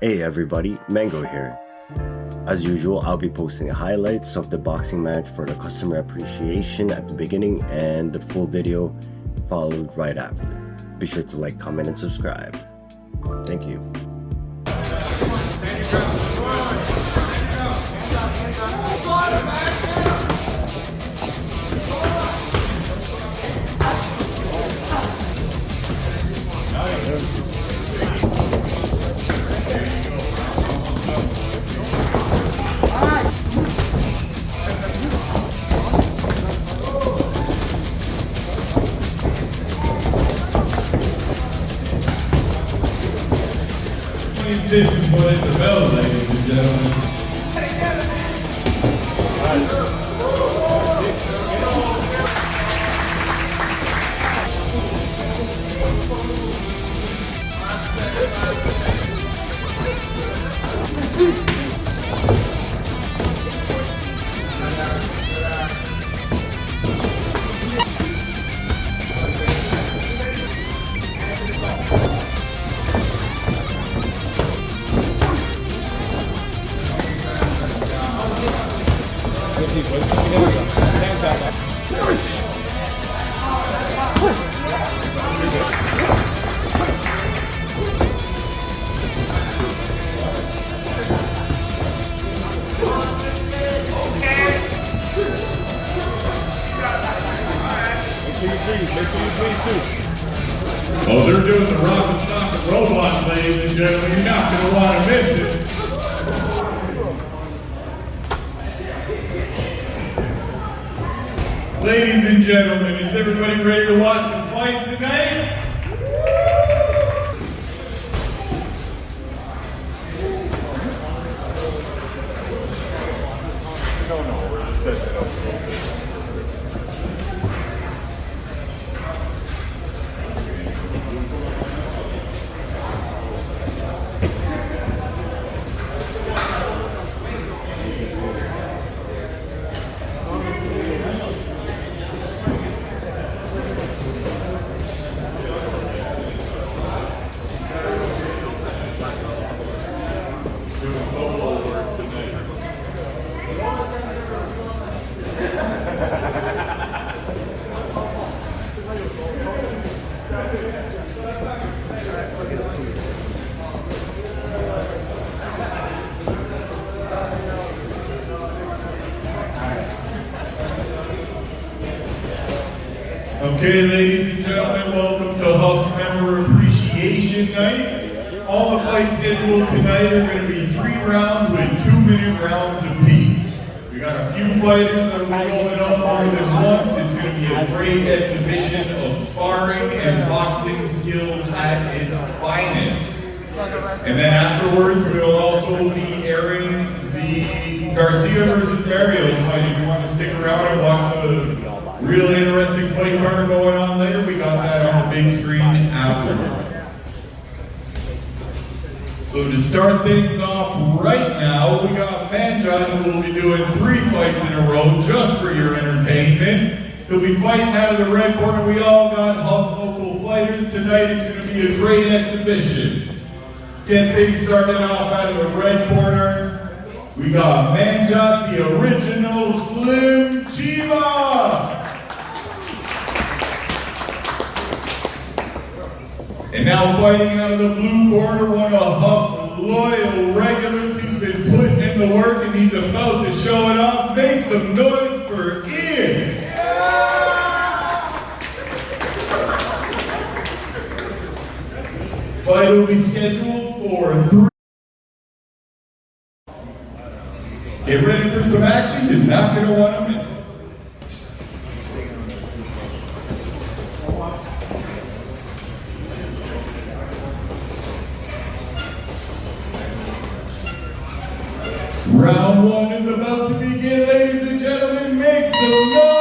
Hey everybody, Mango here. As usual, I'll be posting highlights of the boxing match for the customer appreciation at the beginning and the full video followed right after. Be sure to like, comment, and subscribe. Thank you. This is what it's about, ladies and gentlemen. Oh, they're doing the rock and socket robots, ladies and gentlemen. You're not going to want to miss it. Ladies and gentlemen, is everybody ready to watch some fights tonight? Okay, ladies and gentlemen, welcome to Huff's Member Appreciation Night. All the fights scheduled tonight are going to be 3 rounds with 2-minute rounds apiece. We got a few fighters that will be going up more than once. It's going to be a great exhibition of sparring and boxing skills at its finest. And then afterwards, we'll also be airing the Garcia versus Barrios fight. If you want to stick around and watch the real interesting fight card going on later, we got that on the big screen afterwards. So to start things off right now, we got Manjot, who will be doing 3 fights in a row just for your entertainment. He'll be fighting out of the red corner. We all got Huff local fighters. Tonight is going to be a great exhibition. Get things started off out of the red corner. We got Manjot, the original Slim Chiva. And now fighting out of the blue corner, one of Huff's loyal regulars. He's been putting in the work and he's about to show it off. Make some noise for Ian. Fight will be scheduled for 3. Get ready for some action. You're not going to want to miss it. Round 1 is about to begin, ladies and gentlemen. Make some noise!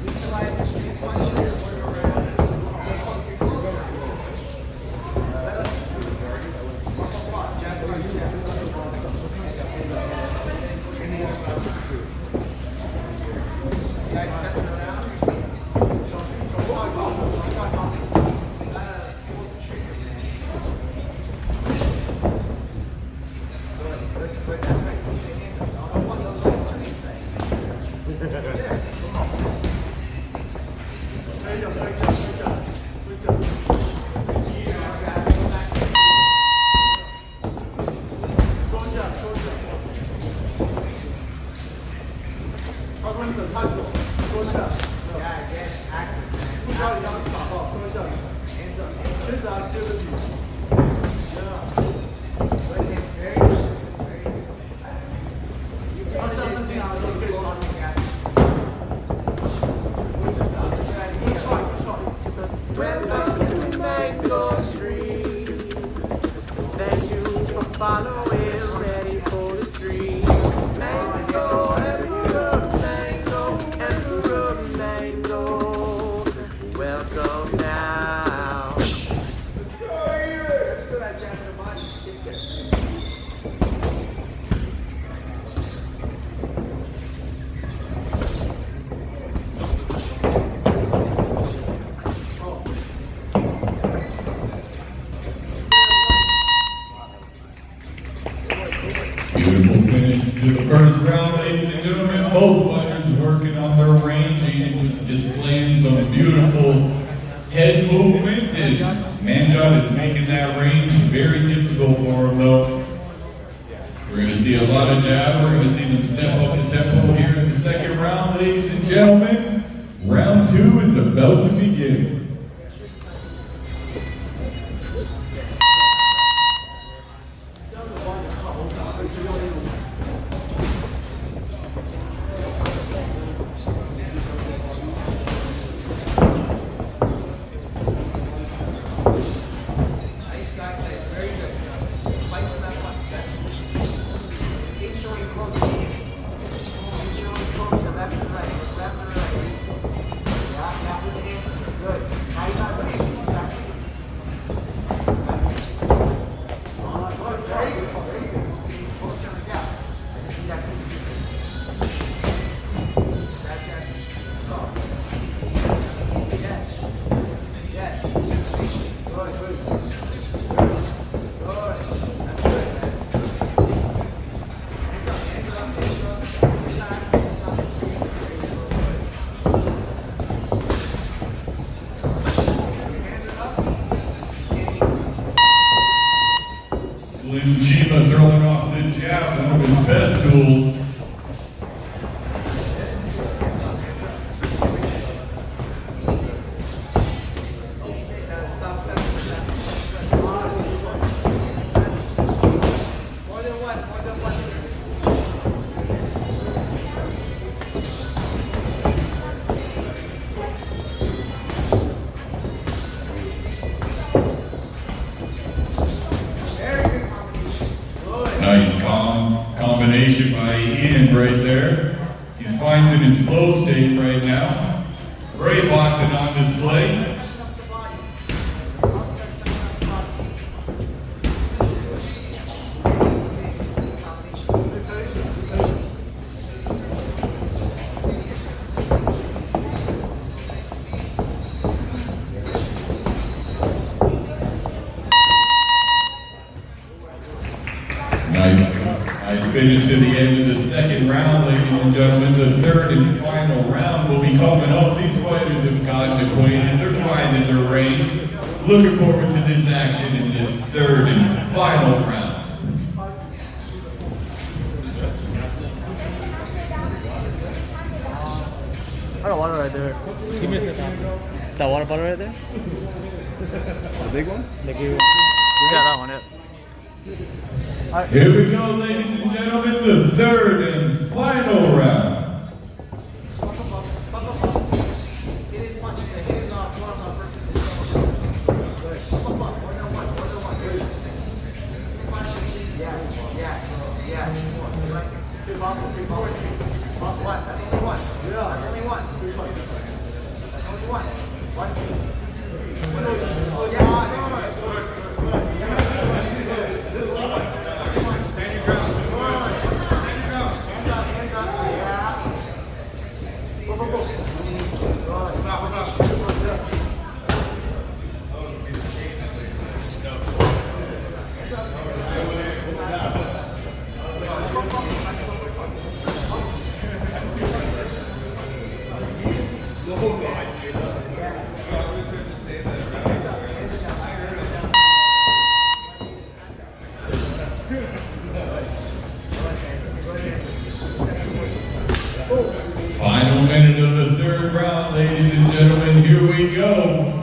Visualize Following, ready for the dreams. Mango, emperor, mango. Welcome now. Let's go here. Let's go that jacket of mine and stick there. Beautiful finish to the first round, ladies and gentlemen. Both fighters working on their ranging, just displaying some beautiful head movement. And Manjot is making that range very difficult for him, though. We're going to see a lot of jab. We're going to see them step up the tempo here in the second round, ladies and gentlemen. Round 2 is about to begin. Slim Jiva throwing off the jab, one of his best tools. Nice combination by Ian right there. He's finding his flow state right now. Great boxing on display. Nice finish to the end of the second round, ladies and gentlemen. The third and final round will be coming up. These fighters have gotten acquainted. They're finding their range. Looking forward to this action in this third and final round. I got water right there. Give me a second. That water bottle right there? The big one? Yeah, that one, yeah. Here we go, ladies and gentlemen, the third and final round. Final minute of the third round, ladies and gentlemen, here we go.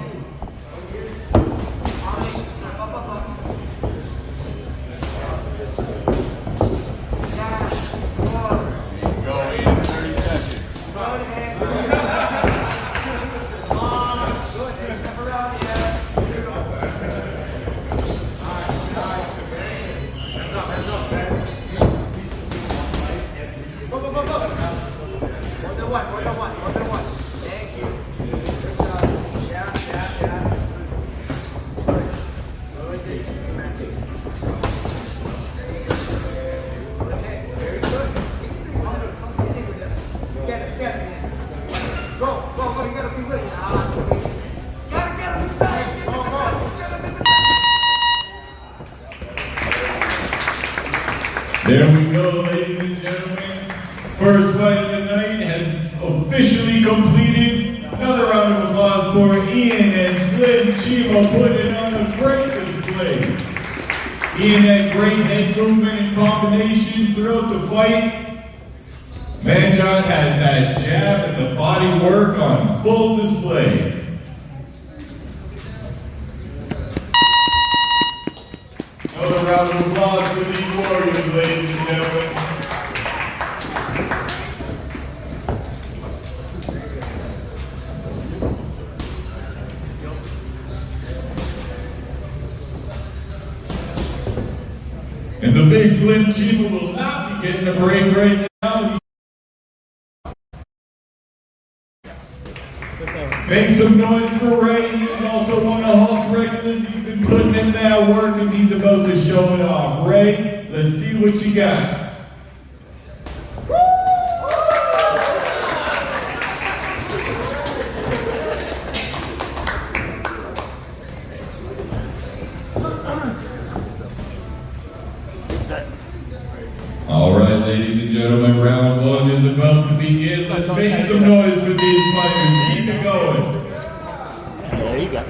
There we go, ladies and gentlemen. First fight of the night has officially completed. Another round of applause for Ian and Slim Chima putting on a great display. Ian had great head movement and combinations throughout the fight. Manjot had that jab and the body work on full display. Another round of applause for these warriors, ladies and gentlemen. And the big Slim Chima will not be getting a break right now. Make some noise for Ray. He's also one of Hulk's regulars. He's been putting in that work and he's about to show it off. Ray, let's see what you got. All right, ladies and gentlemen, round one is about to begin. Let's make some noise for these fighters. Keep it going. There you go.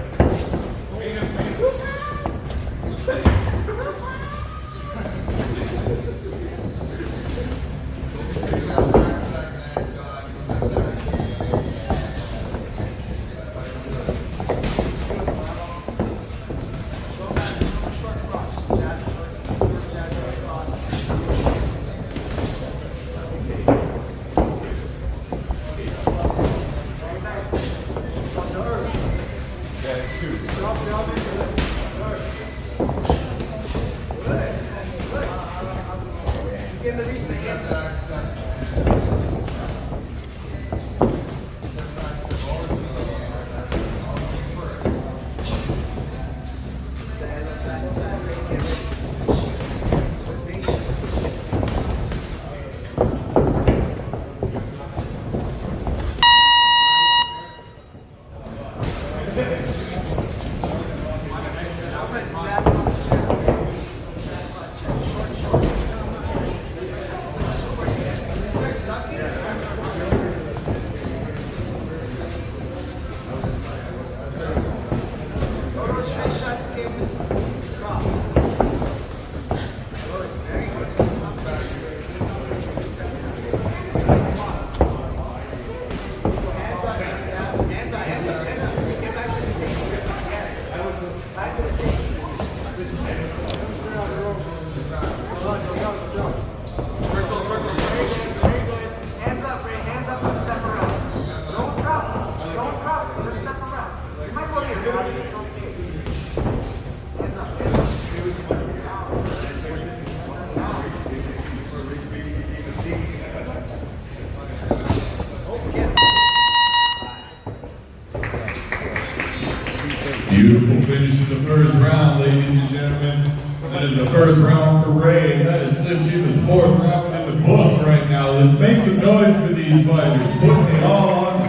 Beautiful finish in the first round, ladies and gentlemen. That is the first round for Ray, and that is Slim Chima's fourth round in the books right now. Let's make some noise for these fighters, putting it all on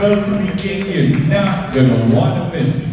about to begin. You're not gonna want to miss it.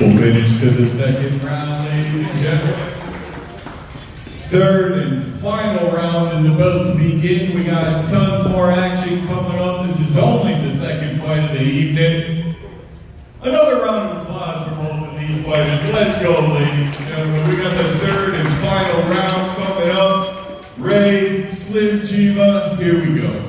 We'll finish to the second round, ladies and gentlemen. Third and final round is about to begin. We got tons more action coming up. This is only the second fight of the evening. Another round of applause for both of these fighters. Let's go, ladies and gentlemen. We got the third and final round coming up. Ray, Slim Chima, here we go.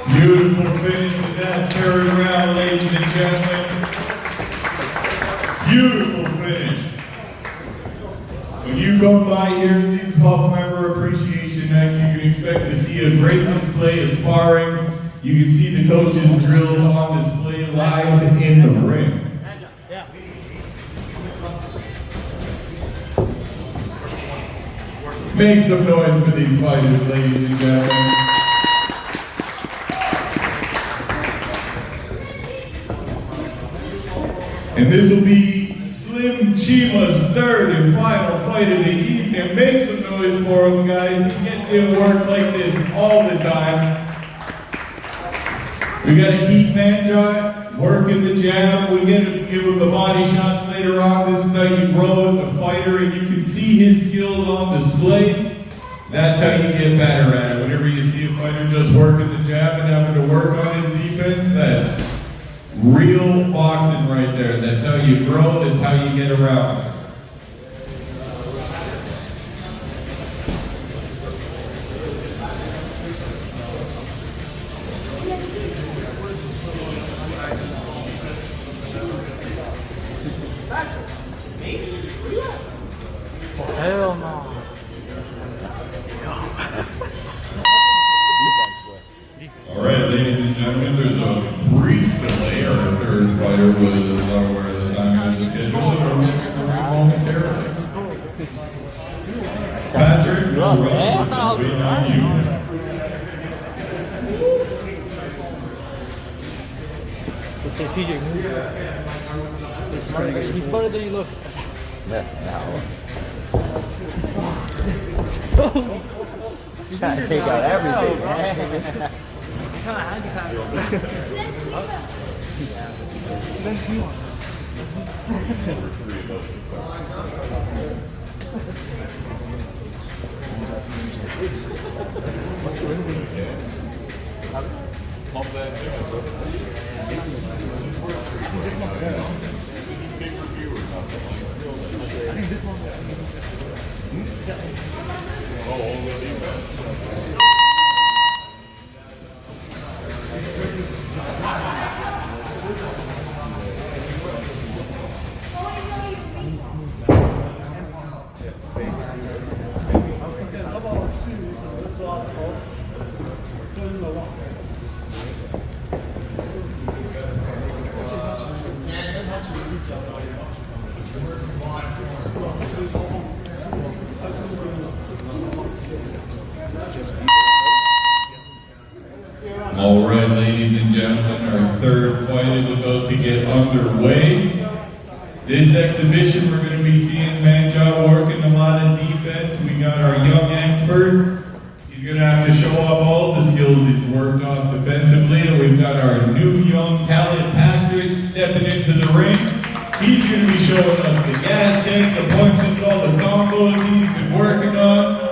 Beautiful finish to that third round, ladies and gentlemen. Beautiful finish. When you come by here to these Huff Member Appreciation Nights, you can expect to see a great display of sparring. You can see the coach's drills on display live in the ring. Make some noise for these fighters, ladies and gentlemen. And this will be Slim Chima's third and final fight of the evening. Make some noise for him, guys. He gets in work like this all the time. We got to keep Manjot working the jab. We get to give him the body shots later on. This is how you grow as a fighter, and you can see his skills on display. That's how you get better at it. Whenever you see a fighter just working the jab and having to work on his defense, that's real boxing right there. That's how you grow, that's how you get around. Hell no. All right, ladies and gentlemen, there's a brief delay. Our third fighter was unaware of the timing of the schedule, and we'll get in the ring momentarily. Patrick, no rush, waiting on you. The strategic move. He's smarter than he looks. Trying to take out everything, man. Pump that chicken, bro. This is a big review or nothing like oh, only defense. All right, ladies and gentlemen, our third fight is about to get underway. This exhibition, we're going to be seeing Manjot working a lot of defense. We got our young expert. He's going to have to show off all the skills he's worked on defensively. And we've got our new young talent, Patrick, stepping into the ring. He's going to be showing us the gas tank, the punches, all the combos he's been working on.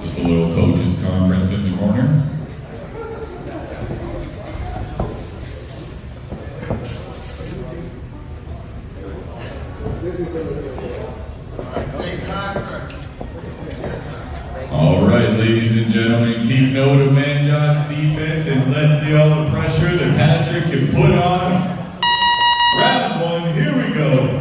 Just a little coaches conference in the corner. All right, ladies and gentlemen, keep note of Manjot's defense and let's see all the pressure that Patrick can put on. Round one, here we go.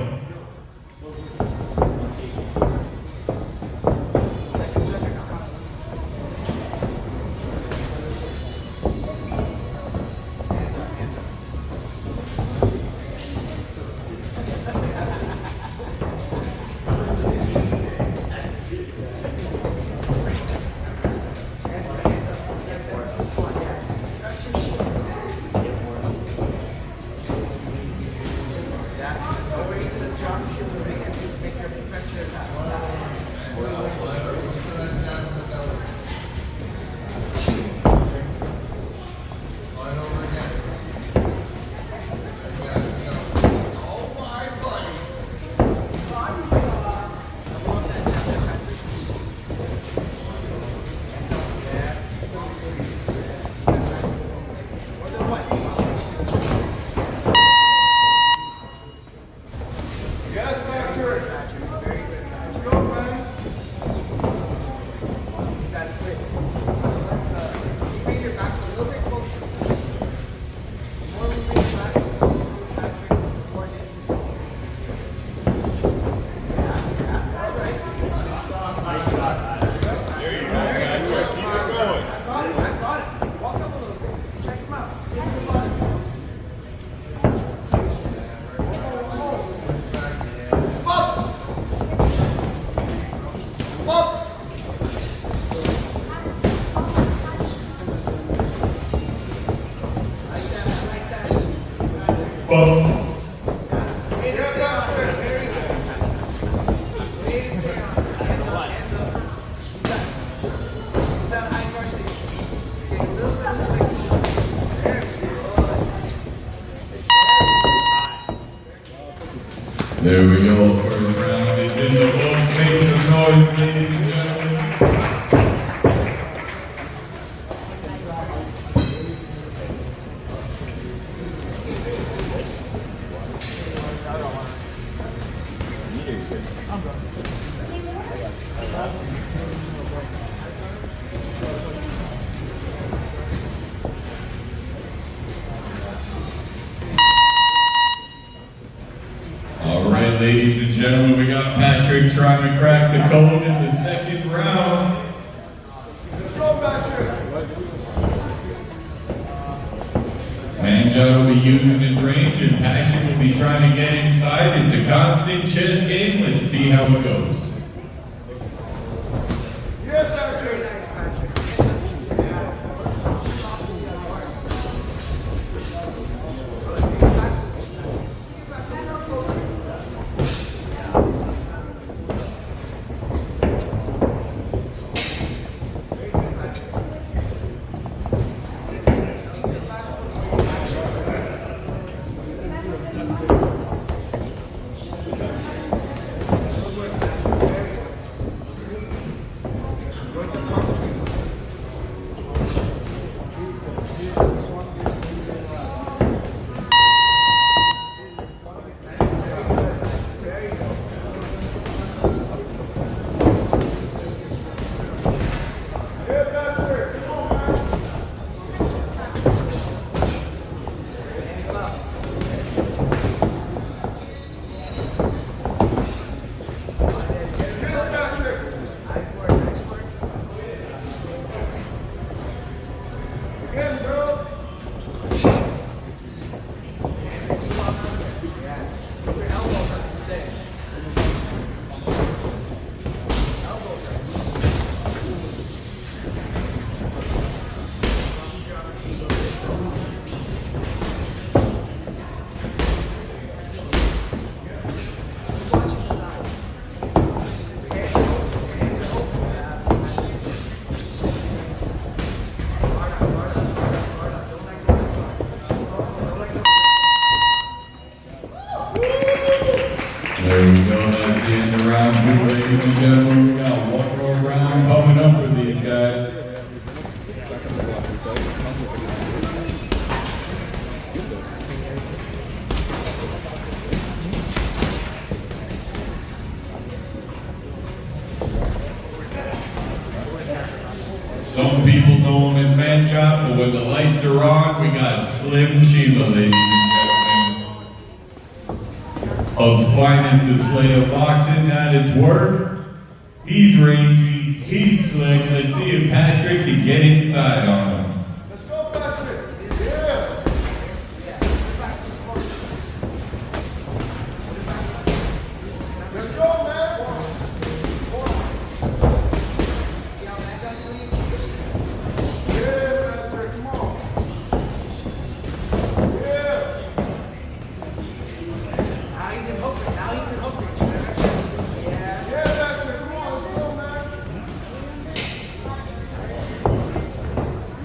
There we go, first round is in the books. Make some noise, ladies and gentlemen. All right, ladies and gentlemen, we got Patrick trying to crack the code in the second round. Let's go, Patrick. Manja will be using his range and Patrick will be trying to get inside. It's a constant chess game. Let's see how it goes. Yeah, Patrick. Nice, Patrick. There we go, that's the end of round two, ladies and gentlemen. We got one more round coming up for these guys. Some people know him as Manjot, but when the lights are on, we got Slim Chima, ladies and gentlemen. Hub's finest display of boxing at its work. He's rangy, he's slick. Let's see if Patrick can get inside on him. Let's go, Patrick. Yeah. Let's go, man. Yeah, Patrick, come on. Yeah. Now he's in hooker. Now he's in hooker. Yeah. Yeah, Patrick, come on. Let's go, man.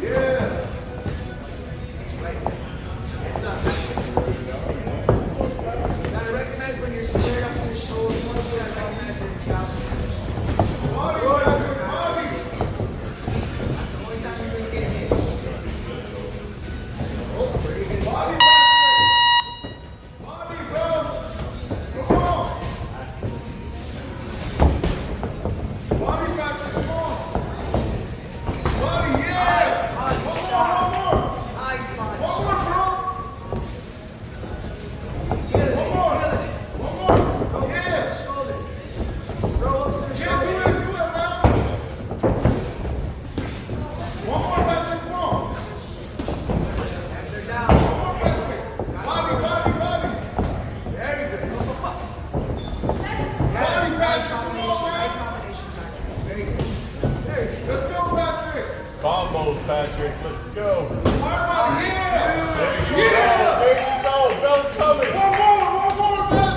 Yeah. You gotta recognize when you're squared up to the shoulder. You wanna do that automatically. Bobby, Patrick, Bobby. That's the only time you're gonna get hit. Bobby, Patrick. Bobby, bro. Come on. Bobby, Patrick, come on. Bobby, yeah. One more, one more. Nice punch. One more, bro. Feeling it. One more. Feeling it. One more. Throw hooks to Yeah. the shoulders. Throw hooks to the Yeah, shoulders. do it, man. One more, Patrick, come on. Hands are down. One more, Patrick. Bobby, Bobby, Bobby. Very good. Bobby, Patrick, come on, Nice man. combination, Patrick. Very good. Very good. Let's go, Patrick. Combos, Patrick. Let's go. Bobby, yeah. There you Yeah. go. There you go. Bell's coming. One more, Ben.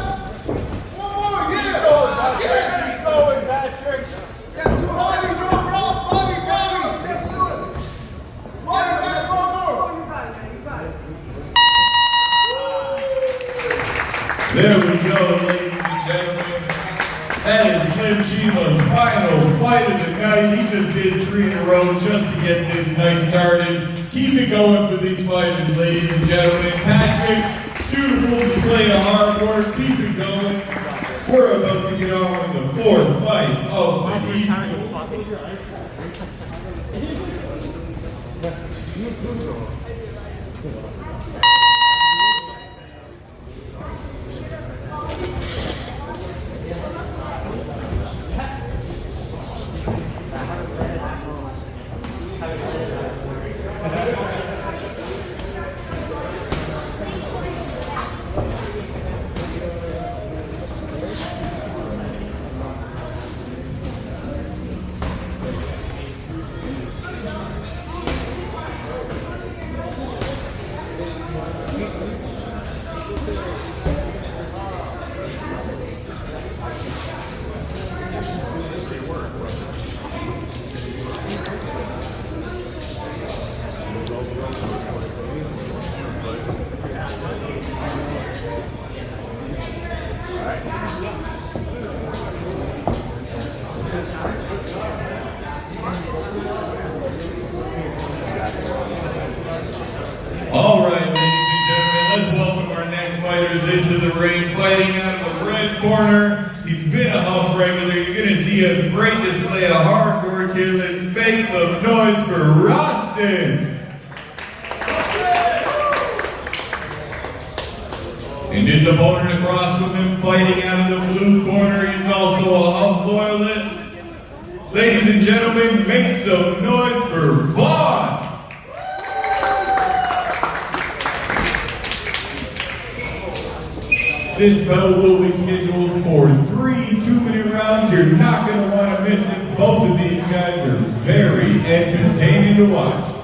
One more, Keep yeah. going, Patrick. Yeah. Keep going, Patrick. Bobby, go, bro. Bobby, Bobby. Step to it. Bobby, Patrick, one more. Oh, you got it, man. You got it. There we go, ladies and fight of the night. He just did 3 in a row just to get this night started. Keep it going for these fighters, ladies and gentlemen. Patrick, beautiful display of hard work. Keep it going. We're about to get on with the 4th fight of the evening. All right, ladies and gentlemen, let's welcome our next fighters into the ring. Fighting out of the red corner, he's been a Huff regular. You're going to see a great display of hard work here. Let's make some noise for Rostin. And his opponent across from him, fighting out of the blue corner, he's also a Huff loyalist. Ladies and gentlemen, make some noise for Vaughn. This battle will be scheduled for 3 2-minute rounds. You're not going to want to miss it. Both of these guys are very entertaining to watch.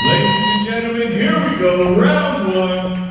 Ladies and gentlemen, here we go, round 1.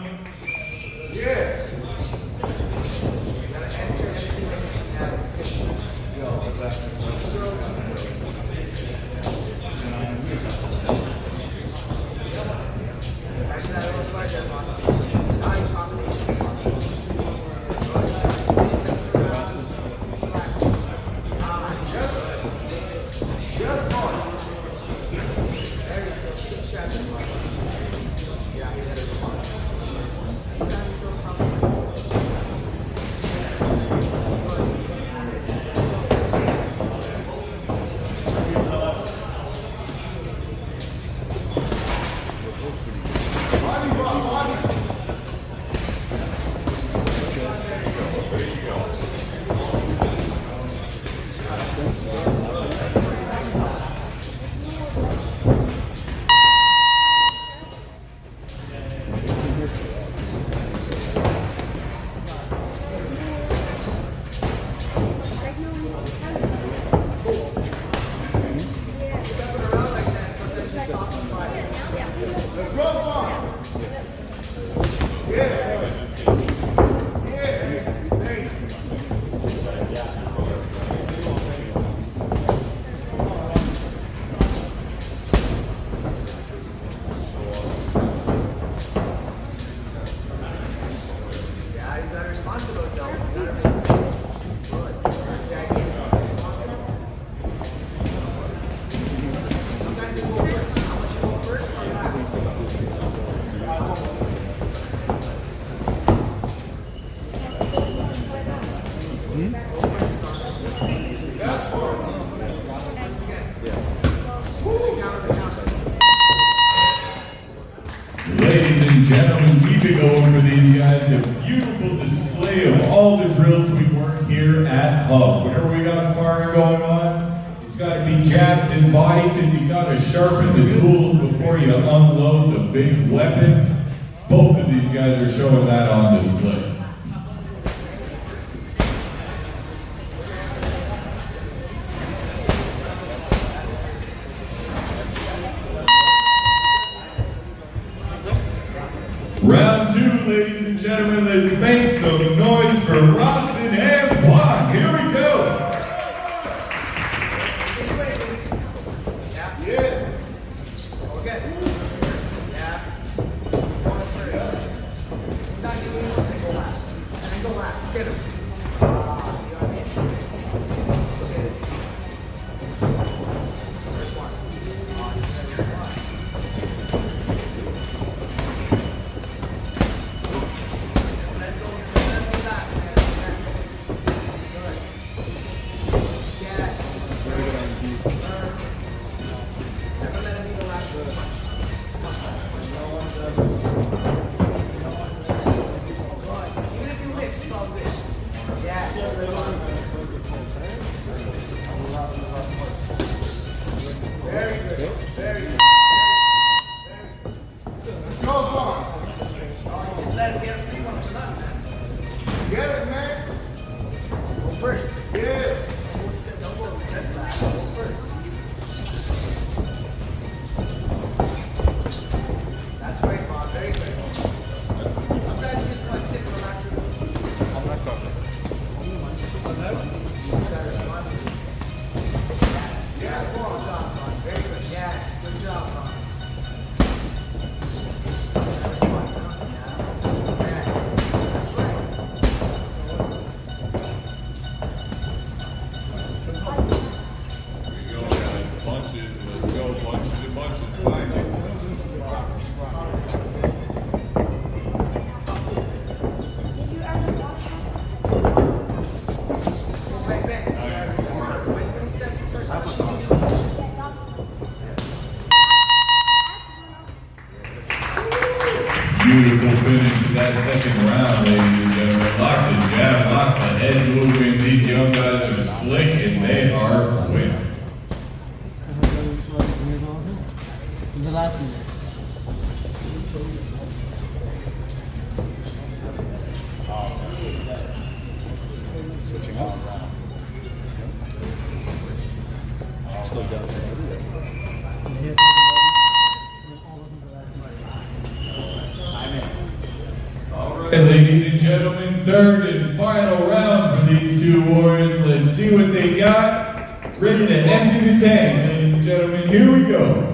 Ladies and gentlemen, keep it going for these guys. A beautiful display of all the drills we work here at Huff. Whenever we got sparring going on, it's got to be jabs and body because you got to sharpen the tools before you unload the big weapons. Both of these guys are showing that on display. Round 2, ladies and gentlemen, let's make some noise for Rostin and Vaughn. Here we go. Yeah. Okay. Yeah. Beautiful finish to that second round, ladies and gentlemen. Lots of jab, lots of head movement. These young guys are slick and they are quick. The last one. Switching up. Still down there. All right, ladies and gentlemen, third and final round for these two warriors. Let's see what they got. Ready to empty the tank, ladies and gentlemen. Here we go.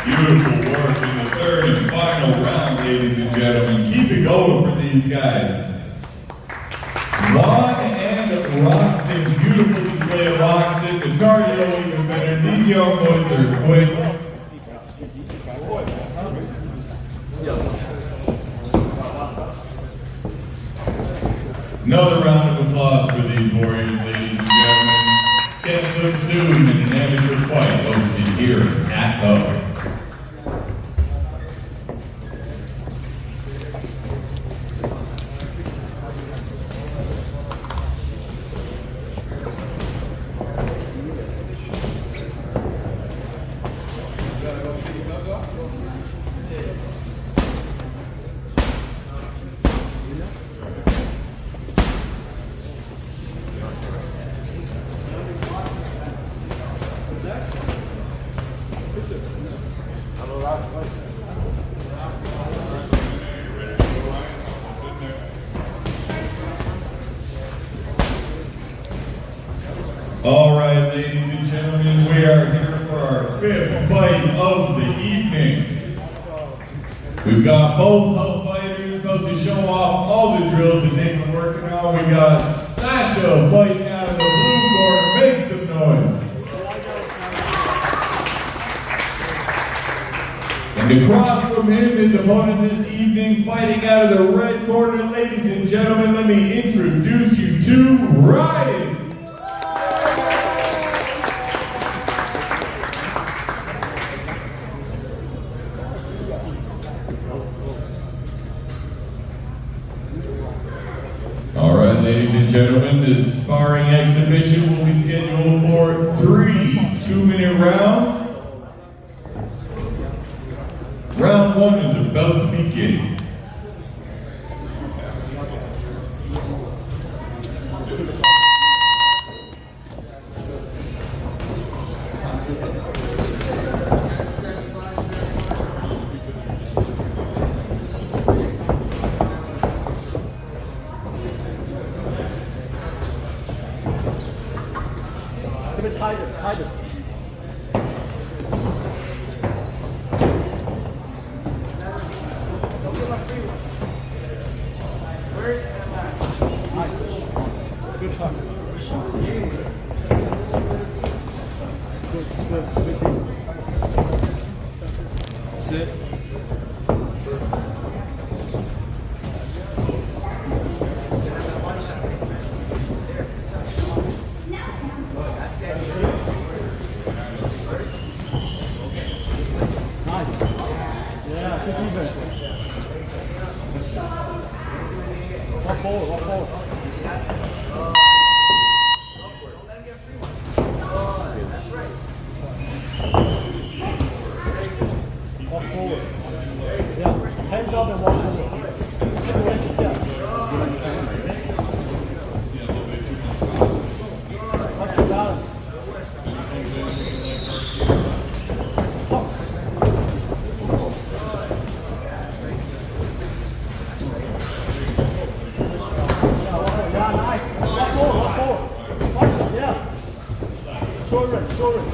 Beautiful work in the third and final round, ladies and gentlemen. Keep it going for these guys. Juan and Roston, beautiful display of oxygen. The cardio even better. These young boys are quick. Another round of applause for these warriors, ladies and gentlemen. Get them soon in an amateur fight hosted here at the ladies and gentlemen, we are here for our fifth fight of the evening. We've got both Hell fighters about to show off all the drills that they've been working on. We got Sasha fighting out of the blue corner. Make some noise. And across from him, his opponent this evening, fighting out of the red corner. Ladies and gentlemen, let me introduce you to Ryan. All right, ladies and gentlemen, this sparring exhibition will be scheduled for 3 2-minute rounds. Round 1 is about to begin. Titus. Good shot. Good. That's it. Walk forward. Walk forward. Yeah, hands up and walk forward. Short range.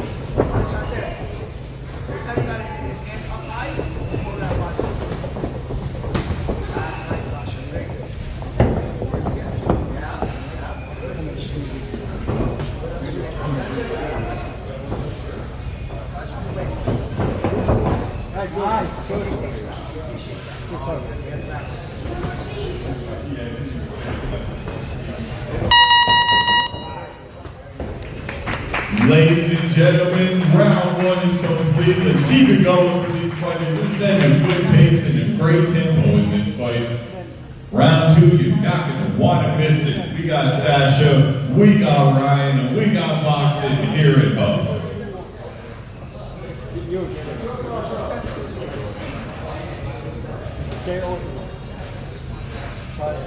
Every time you got his hands up high, pull that one. That's nice, Sasha. Very good. Force again. Ladies and gentlemen, round 1 is complete. Let's keep it going for these fighters. We're setting a good pace and a great tempo in this fight. Round 2, you're not going to want to miss it. We got Sasha, we got Ryan, and we got boxing here at Hub. Stay on. Try to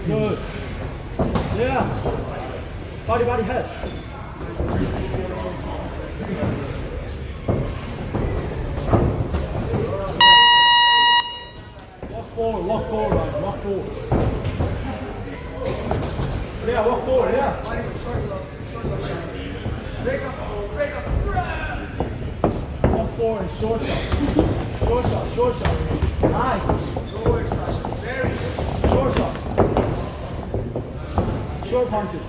Good. Yeah. Body, head. Walk forward, Ryan. Walk forward. Yeah, walk forward, yeah. Walk forward and short shot. Nice. Good work, Sasha. Very good. Short shot. Short punches.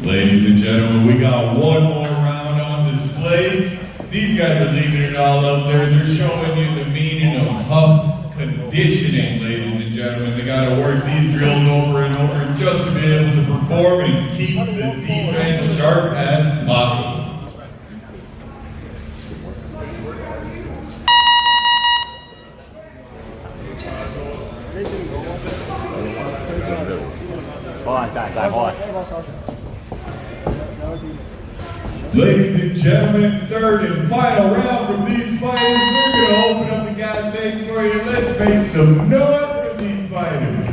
Ladies and gentlemen, we got one more round on display. These guys are leaving it all up there. They're showing you the meaning of huff conditioning, ladies and gentlemen. They got to work these drills over and over just to be able to perform and keep the defense sharp as possible. Ladies and gentlemen, third and final round from these fighters. We're going to open up the gas tanks for you. Let's make some noise for these fighters.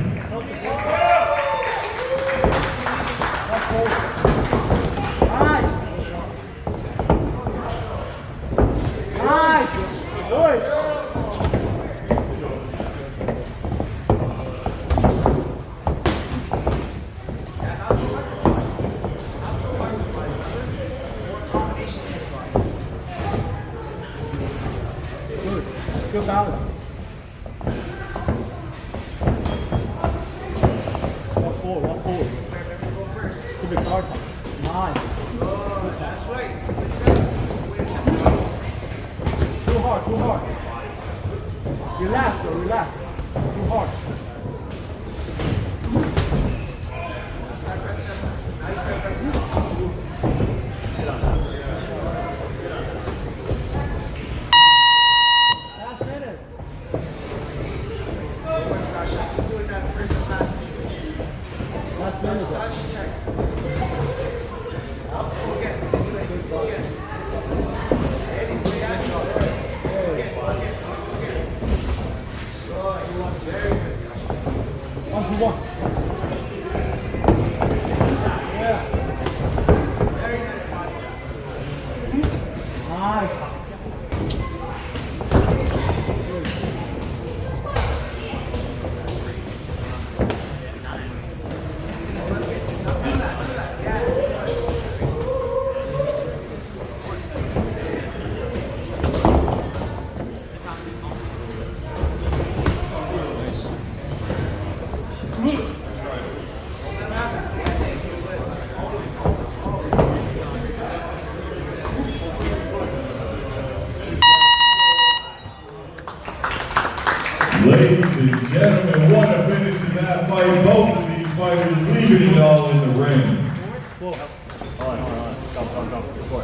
Good balance. Walk forward, walk forward. Keep it guard time. Nice. That's right. Too hard, too hard. Relax, bro, relax. Too hard. Ladies and gentlemen, what a finish to that fight. Both of these fighters leaving it all in the ring. Hold on. Stop. Before.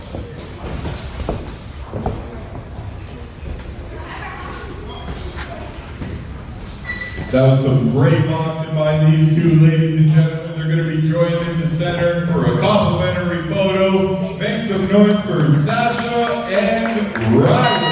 That was some great boxing by these two, ladies and gentlemen. They're going to be joined in the center for a complimentary photo. Make some noise for Sasha and Riley.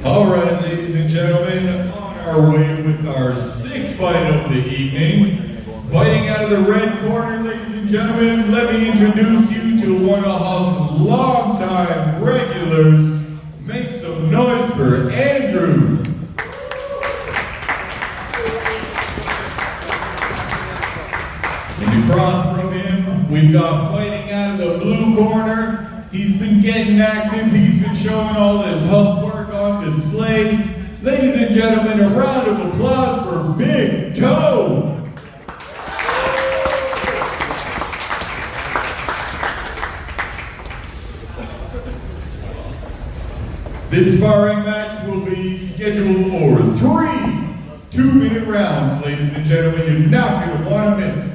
All right, ladies and gentlemen, on our way with our sixth fight of the evening. Fighting out of the red corner, ladies and gentlemen, let me introduce you to one of Huff's longtime regulars. Make some noise for Andrew. And across from him, we've got fighting out of the blue corner. He's been getting active. He's been showing all his Huff work on display. Ladies and gentlemen, a round of applause for Big Toe. This sparring match will be scheduled for 3 2-minute rounds, ladies and gentlemen. You're not going to want to miss it.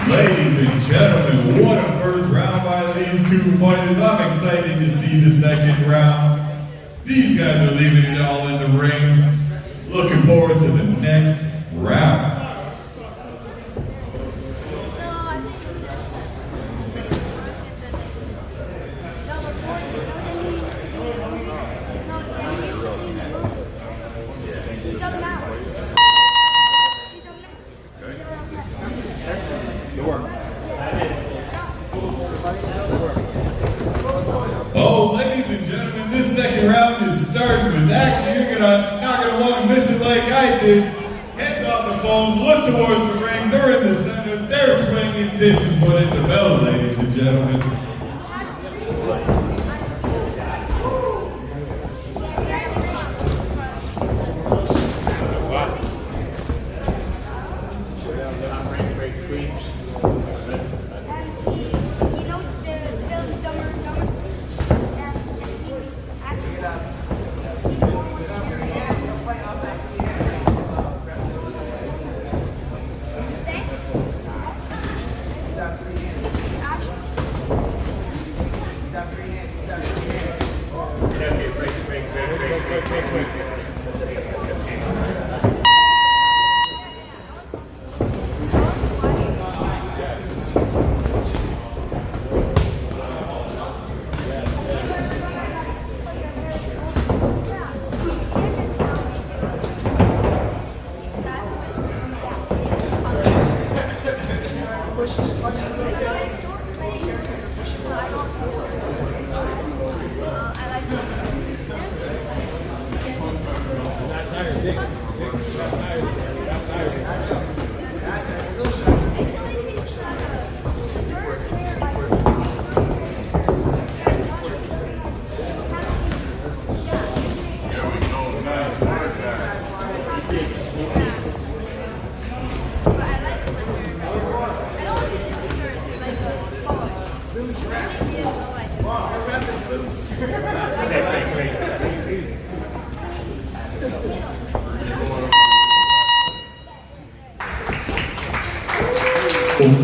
Ladies and gentlemen, what a first round by these two fighters. I'm excited to see the second round. These guys are leaving it all in the ring. Looking forward to the next round. Oh, ladies and gentlemen, this second round is starting with action. You're not gonna want to miss it like I did. Heads off the phone, look towards the ring. They're in the center, they're swinging. This is what it's about, ladies and gentlemen.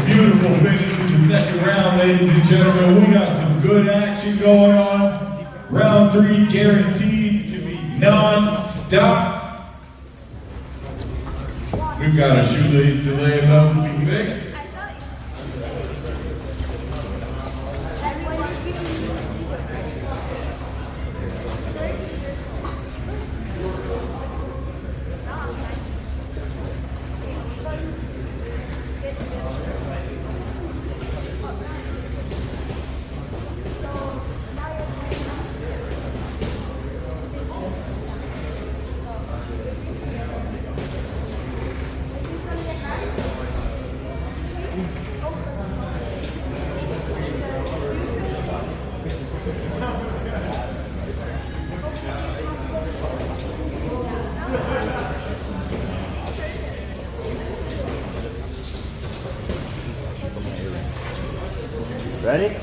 Beautiful finish in the second round, ladies and gentlemen. We got some good good action going on. Round 3 guaranteed to be non-stop. We've got a shoelace delay about to be fixed. Ready?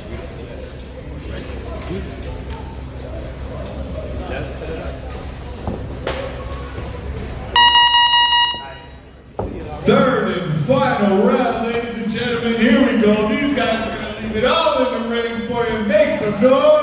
Third and final round, ladies and gentlemen. Here we go. These guys are going to leave it all in the ring for you. Make some noise.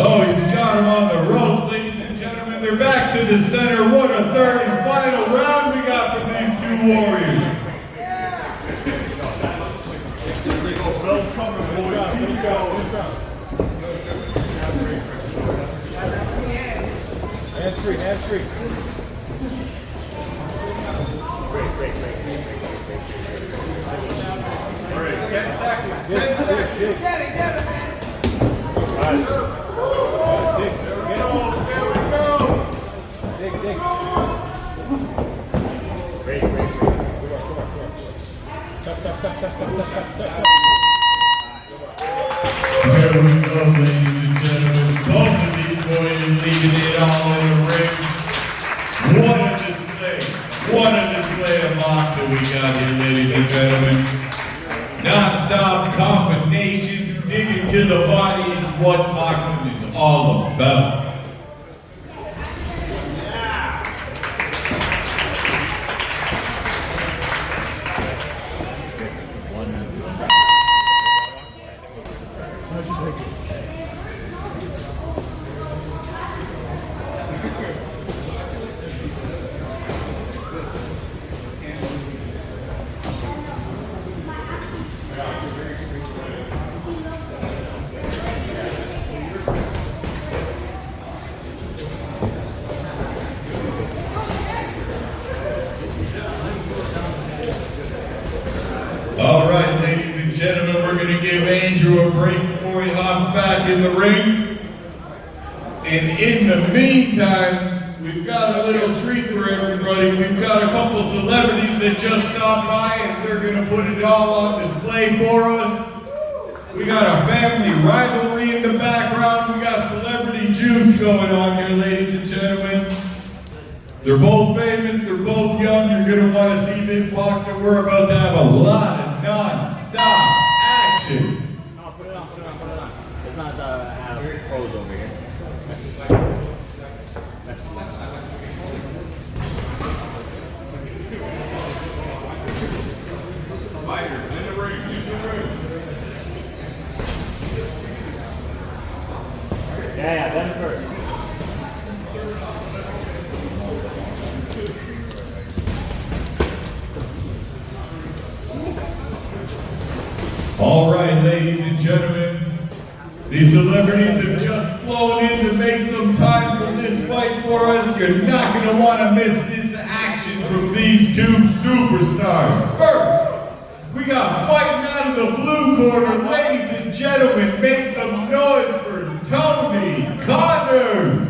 Oh, he's got him on the ropes, ladies and gentlemen. They're back to the center. What a third and final round we got from these two warriors. Bell's coming, boys. Keep going. Hands free. All right, 10 seconds. 10 seconds. Get it, man. There we go. Dig. There we go, ladies and gentlemen. Both of these boys leaving it all in the ring. What a display. What a display of boxing we got here, ladies and gentlemen. Non-stop combinations, digging to the body is what boxing is all about. All right, ladies and gentlemen, we're going to give Andrew a break before he hops back in the ring. And in the meantime, we've got a little treat for everybody. We've got a couple celebrities that just stopped by and they're going to put it all on display for us. We got a family rivalry in the background. We got celebrity juice going on here, ladies and gentlemen. They're both famous, they're both young. You're going to want to see this boxer. We're about to have a lot of non-stop action. No, put it on. It's not pros over here. Fighters in the ring, in the ring. Yeah, them first. ladies and gentlemen. These celebrities have just flown in to make some time for this fight for us. You're not going to want to miss this action from these two superstars. First, we got fighting out of the blue corner, ladies and gentlemen, make some noise for Tony Connors.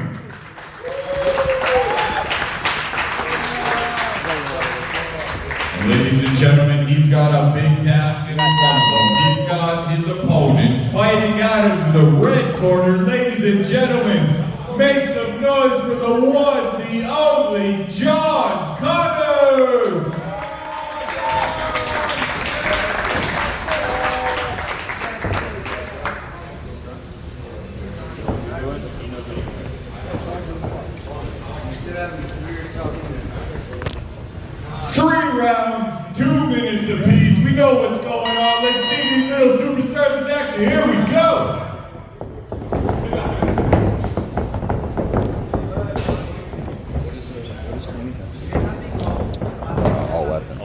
And ladies and gentlemen, he's got a big task in front of him. He's got his opponent fighting out of the red corner. Ladies and gentlemen, make some noise for the one, the only John Connors. Three rounds, 2 minutes apiece. We know what's going on. Let's see these little superstars in action. Here we go. All weapons.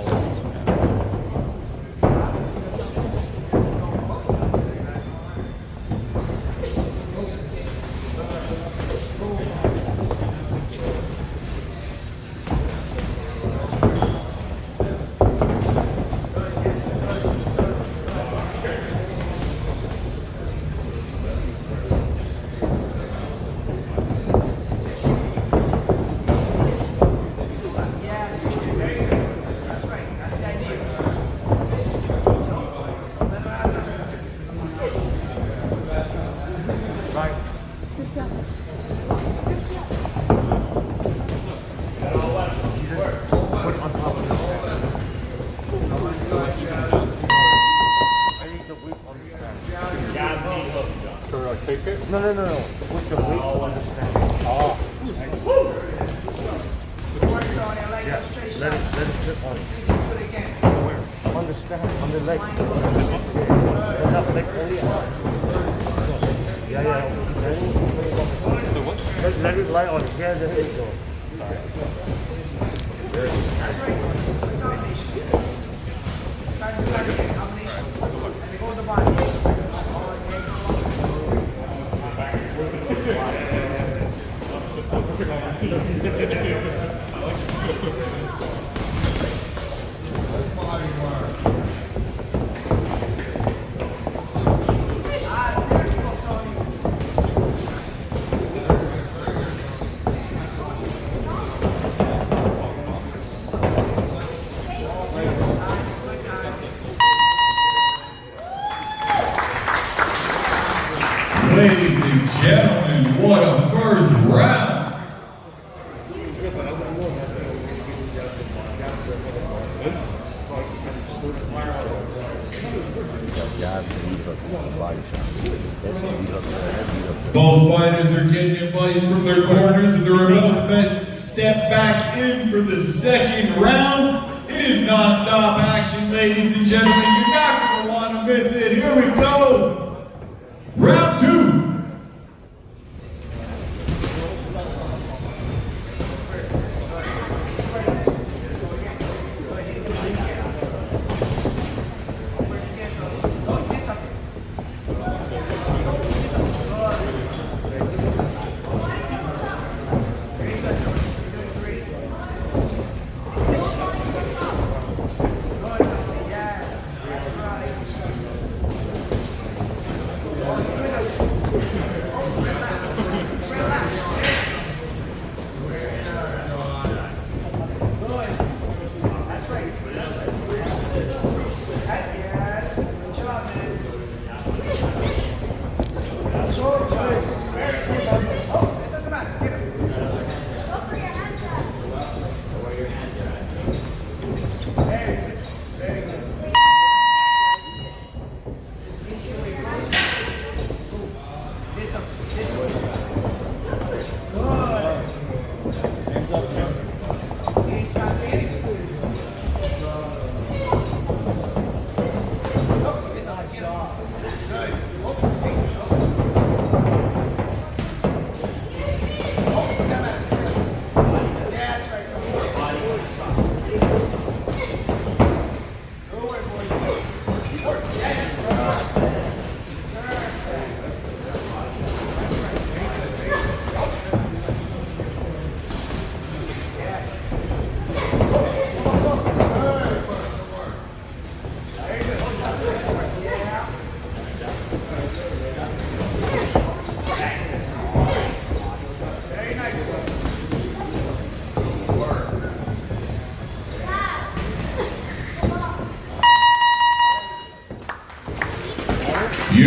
No. With the weight on the stand. Oh, nice. Yeah. Let it sit on it. On the stand, on the leg. Yeah. Not leg only. Yeah. Let it lie on it. Yeah, there you go. Ladies and gentlemen, what a first round. Both fighters are getting advice from their corners and they're about to step back in for the second round. It is non-stop action, ladies and gentlemen. You're not going to want to miss it. Here we go. Round two.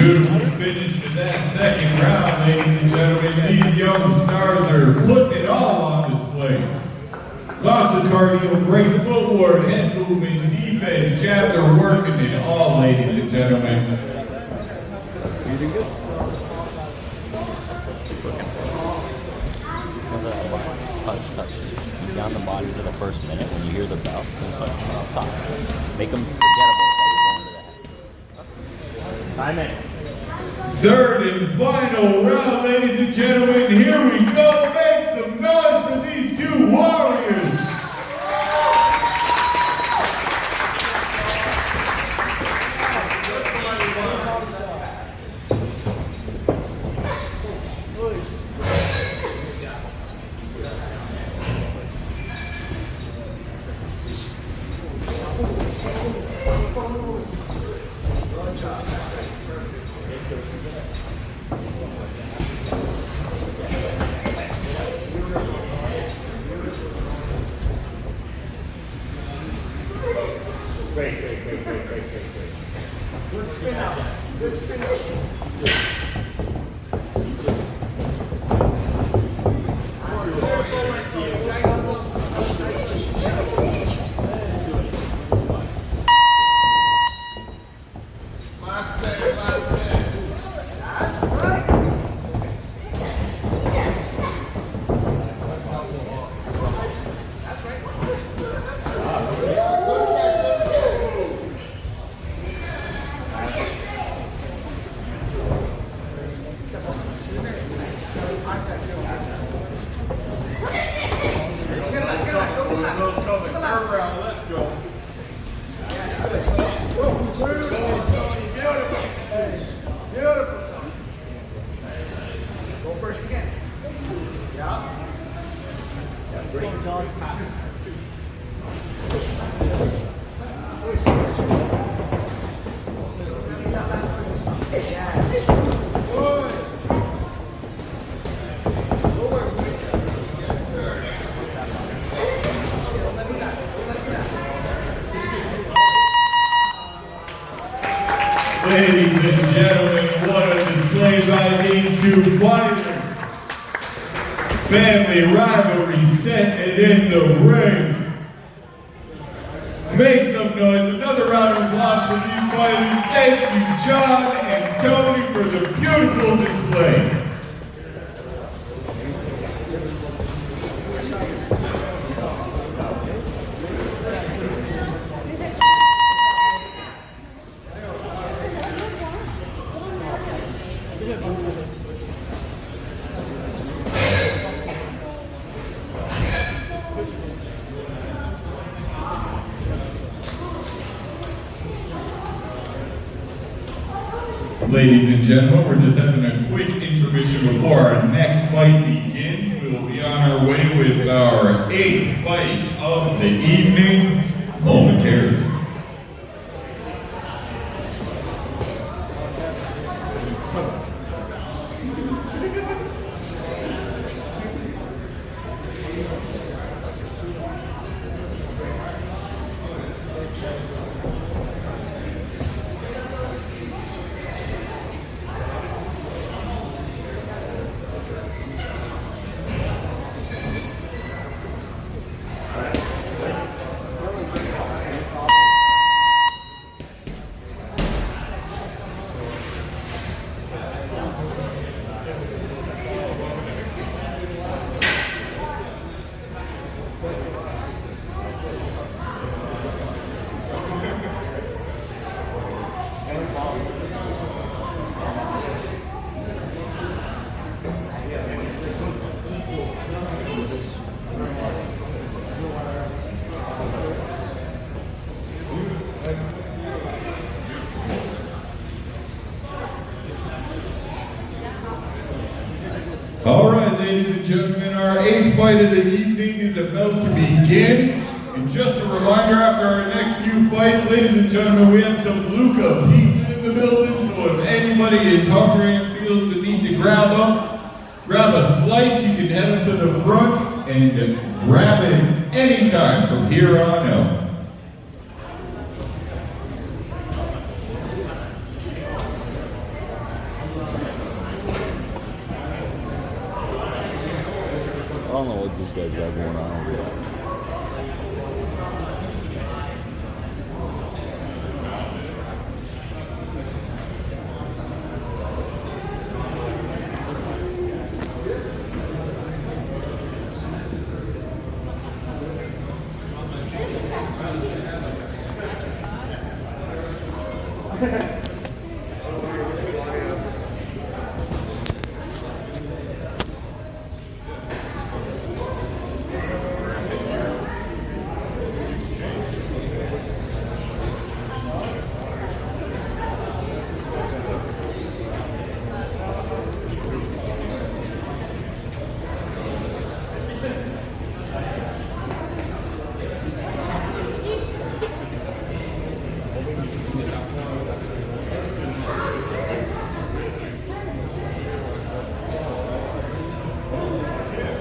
Beautiful finish to that second round, ladies and gentlemen. These young stars are putting it all on display. Lots of cardio, great footwork, head movement, defense, jab, they're working it all, ladies and gentlemen. Touch. Down the body for the first minute when you hear the bell. Up top. Make them forgettable that you're going to the head. Time it. Third and final round, ladies and gentlemen. Here we go. Make some noise for these two warriors. Good spin out. Good spin out. Ladies and gentlemen, what a display by these two fighters. Family rivalry setting it in the ring. Make some noise. Another round of applause for these fighters. Thank you, John and Tony, for the beautiful display. Ladies and gentlemen, we're just having a quick intermission before our next fight begins. We'll be on our way with our 8th fight of the evening momentarily. All right, ladies and gentlemen, our 8th fight of the evening is about to begin. And just a reminder, after our next few fights, ladies and gentlemen, we have some Luca pizza in the building. So if anybody is hungry and feels the need to grab a slice, you can head up to the front and grab it anytime from here on out.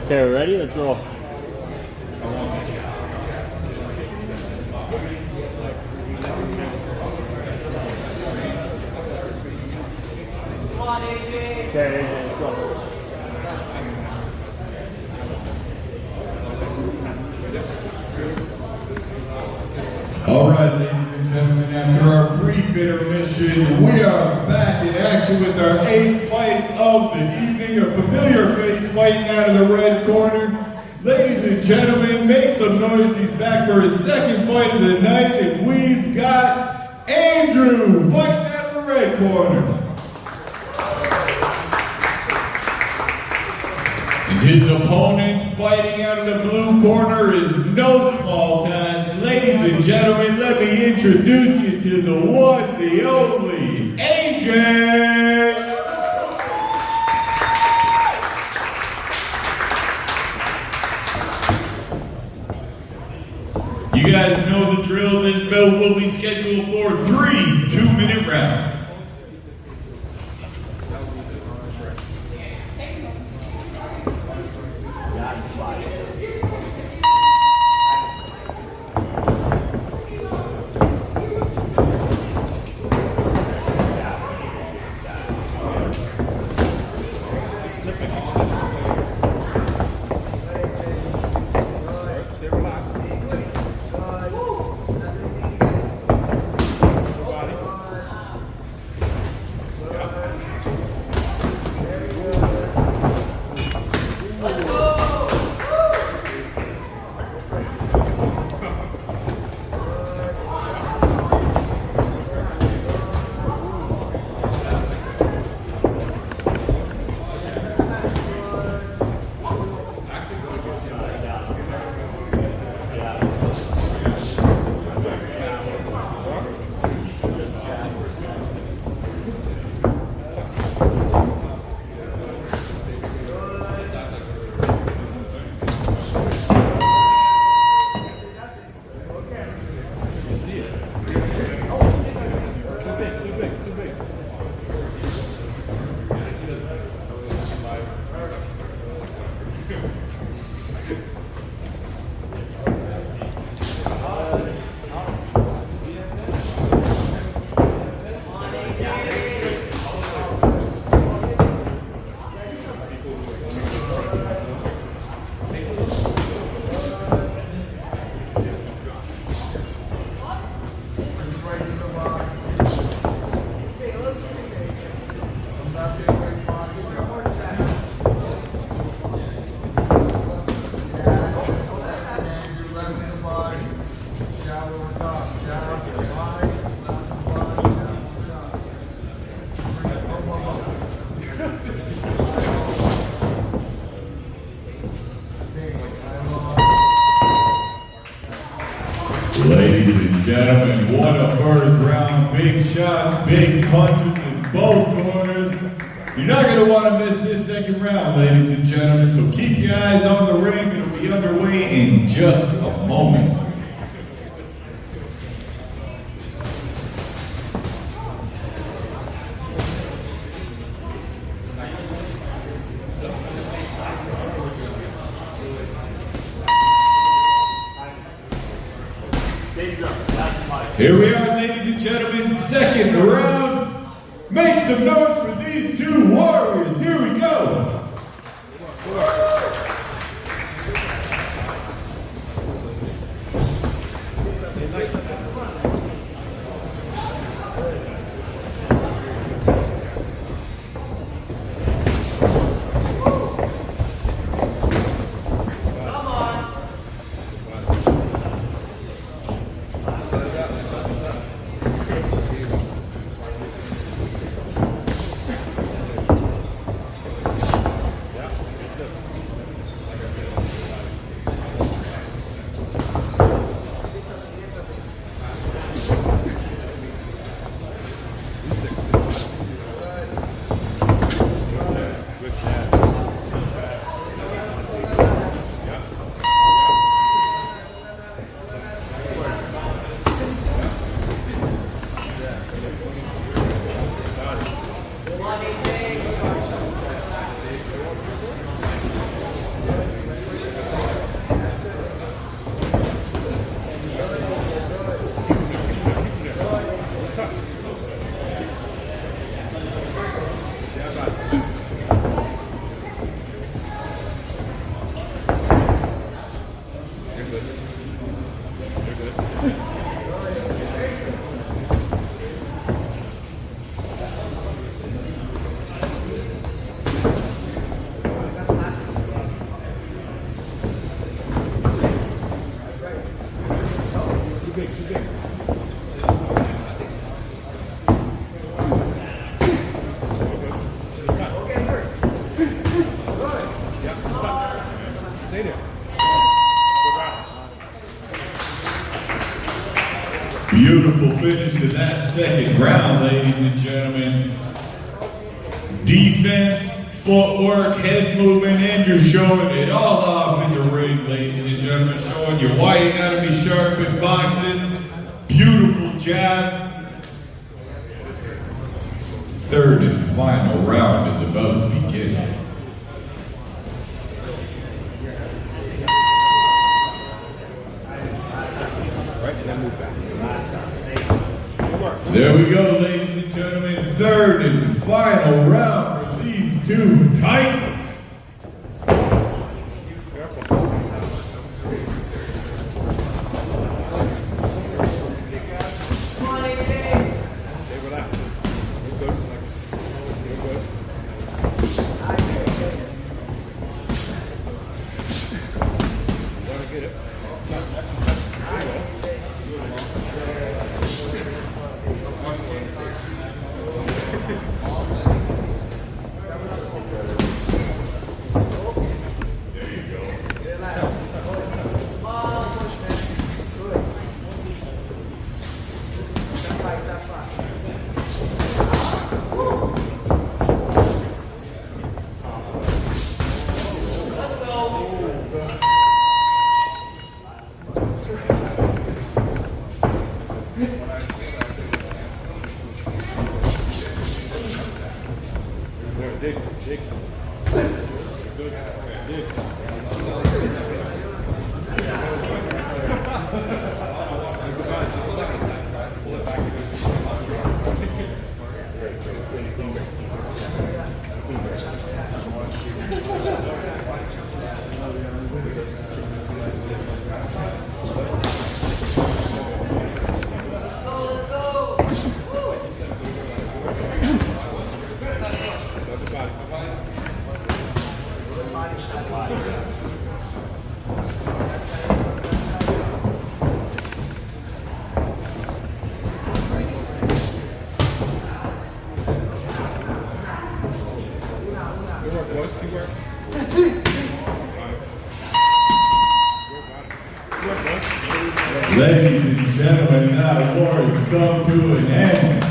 Okay, ready? Let's roll. Okay, let's go. All right, ladies and gentlemen, after our brief intermission, we are back in action with our 8th fight of the evening. A familiar face fighting out of the red corner. Ladies and gentlemen, make some noise. He's back for his 2nd fight of the night, and we've got Andrew fighting out of the red corner. And his opponent fighting out of the blue corner is no small task. Ladies and gentlemen, let me introduce you to the one, the only, AJ! You guys know the drill. This bout will be scheduled for 3 2-minute rounds. Ladies and gentlemen, what a first round. Big shots, big punches in both corners. You're not going to want to miss this 2nd round, ladies and gentlemen, so keep your eyes on the ring. It'll be underway in just a moment. Here we are, ladies and gentlemen, 2nd round. Make some noise for these two warriors. Here we go. Beautiful finish to that second round, ladies and gentlemen. Defense, footwork, head movement, and you're showing it all off in the ring, ladies and gentlemen. Showing you why you gotta be sharp in boxing. Beautiful jab. Third and final round is about to begin. There we go, ladies and gentlemen. Third and final round for these two titans. Ladies and gentlemen, that war has come to an end.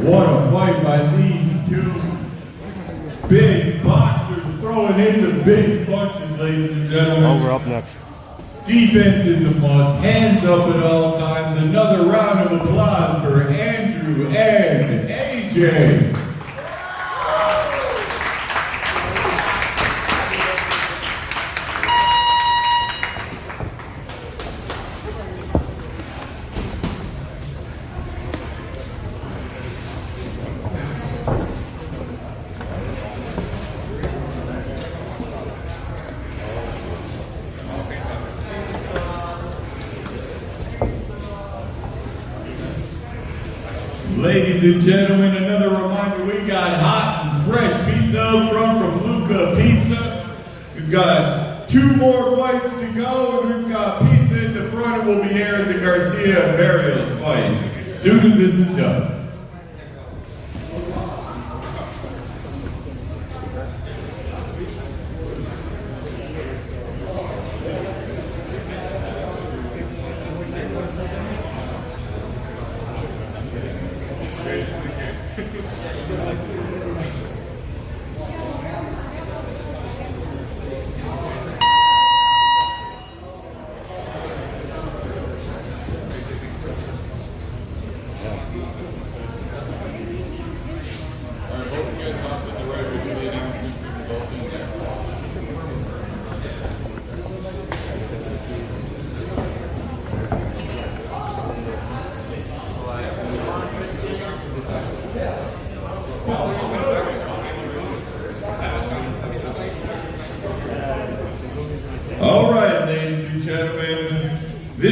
What a fight by these two big boxers throwing in the big punches, ladies and gentlemen. Oh, we're up next. Defense is a must, hands up at all times. Another round of applause for Andrew and AJ. Ladies and gentlemen, another reminder, we got hot and fresh pizza up front from Luca Pizza. We've got 2 more fights to go, and we've got pizza in the front, and we'll be airing the Garcia and Barrios fight as soon as this is done.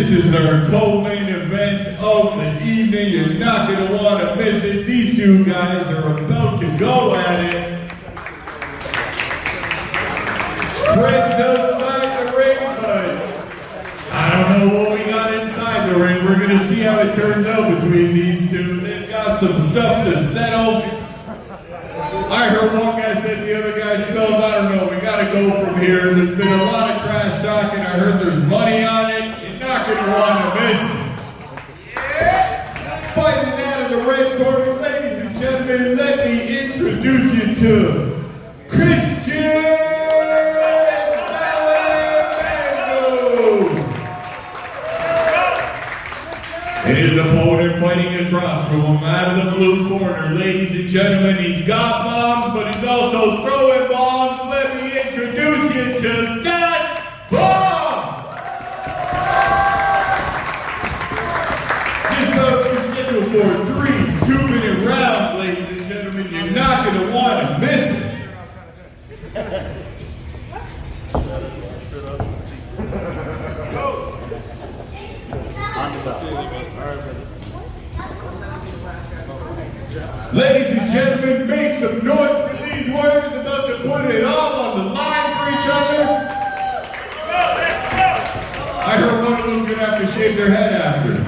This is our co-main event of the evening. You're not going to want to miss it. These two guys are about to go at it. Friends outside the ring, but I don't know what we got inside the ring. We're going to see how it turns out between these two. They've got some stuff to settle. I heard one guy said the other guy smells. I don't know. We got to go from here. There's been a lot of trash talking. I heard there's money on it. You're not going to want to miss it. Yeah. Fighting out of the red corner, ladies and gentlemen, let me introduce you to Christian. And his opponent fighting across from him out of the blue corner. Ladies and gentlemen, he's got bombs, but he's also throwing bombs. Let me introduce you to that bomb! This bout is scheduled for 3 2-minute rounds, ladies and gentlemen. You're not going to want to miss it. Ladies and gentlemen, make some noise for these warriors about to put it all on the line for each other. I heard one of them's gonna have to shave their head after.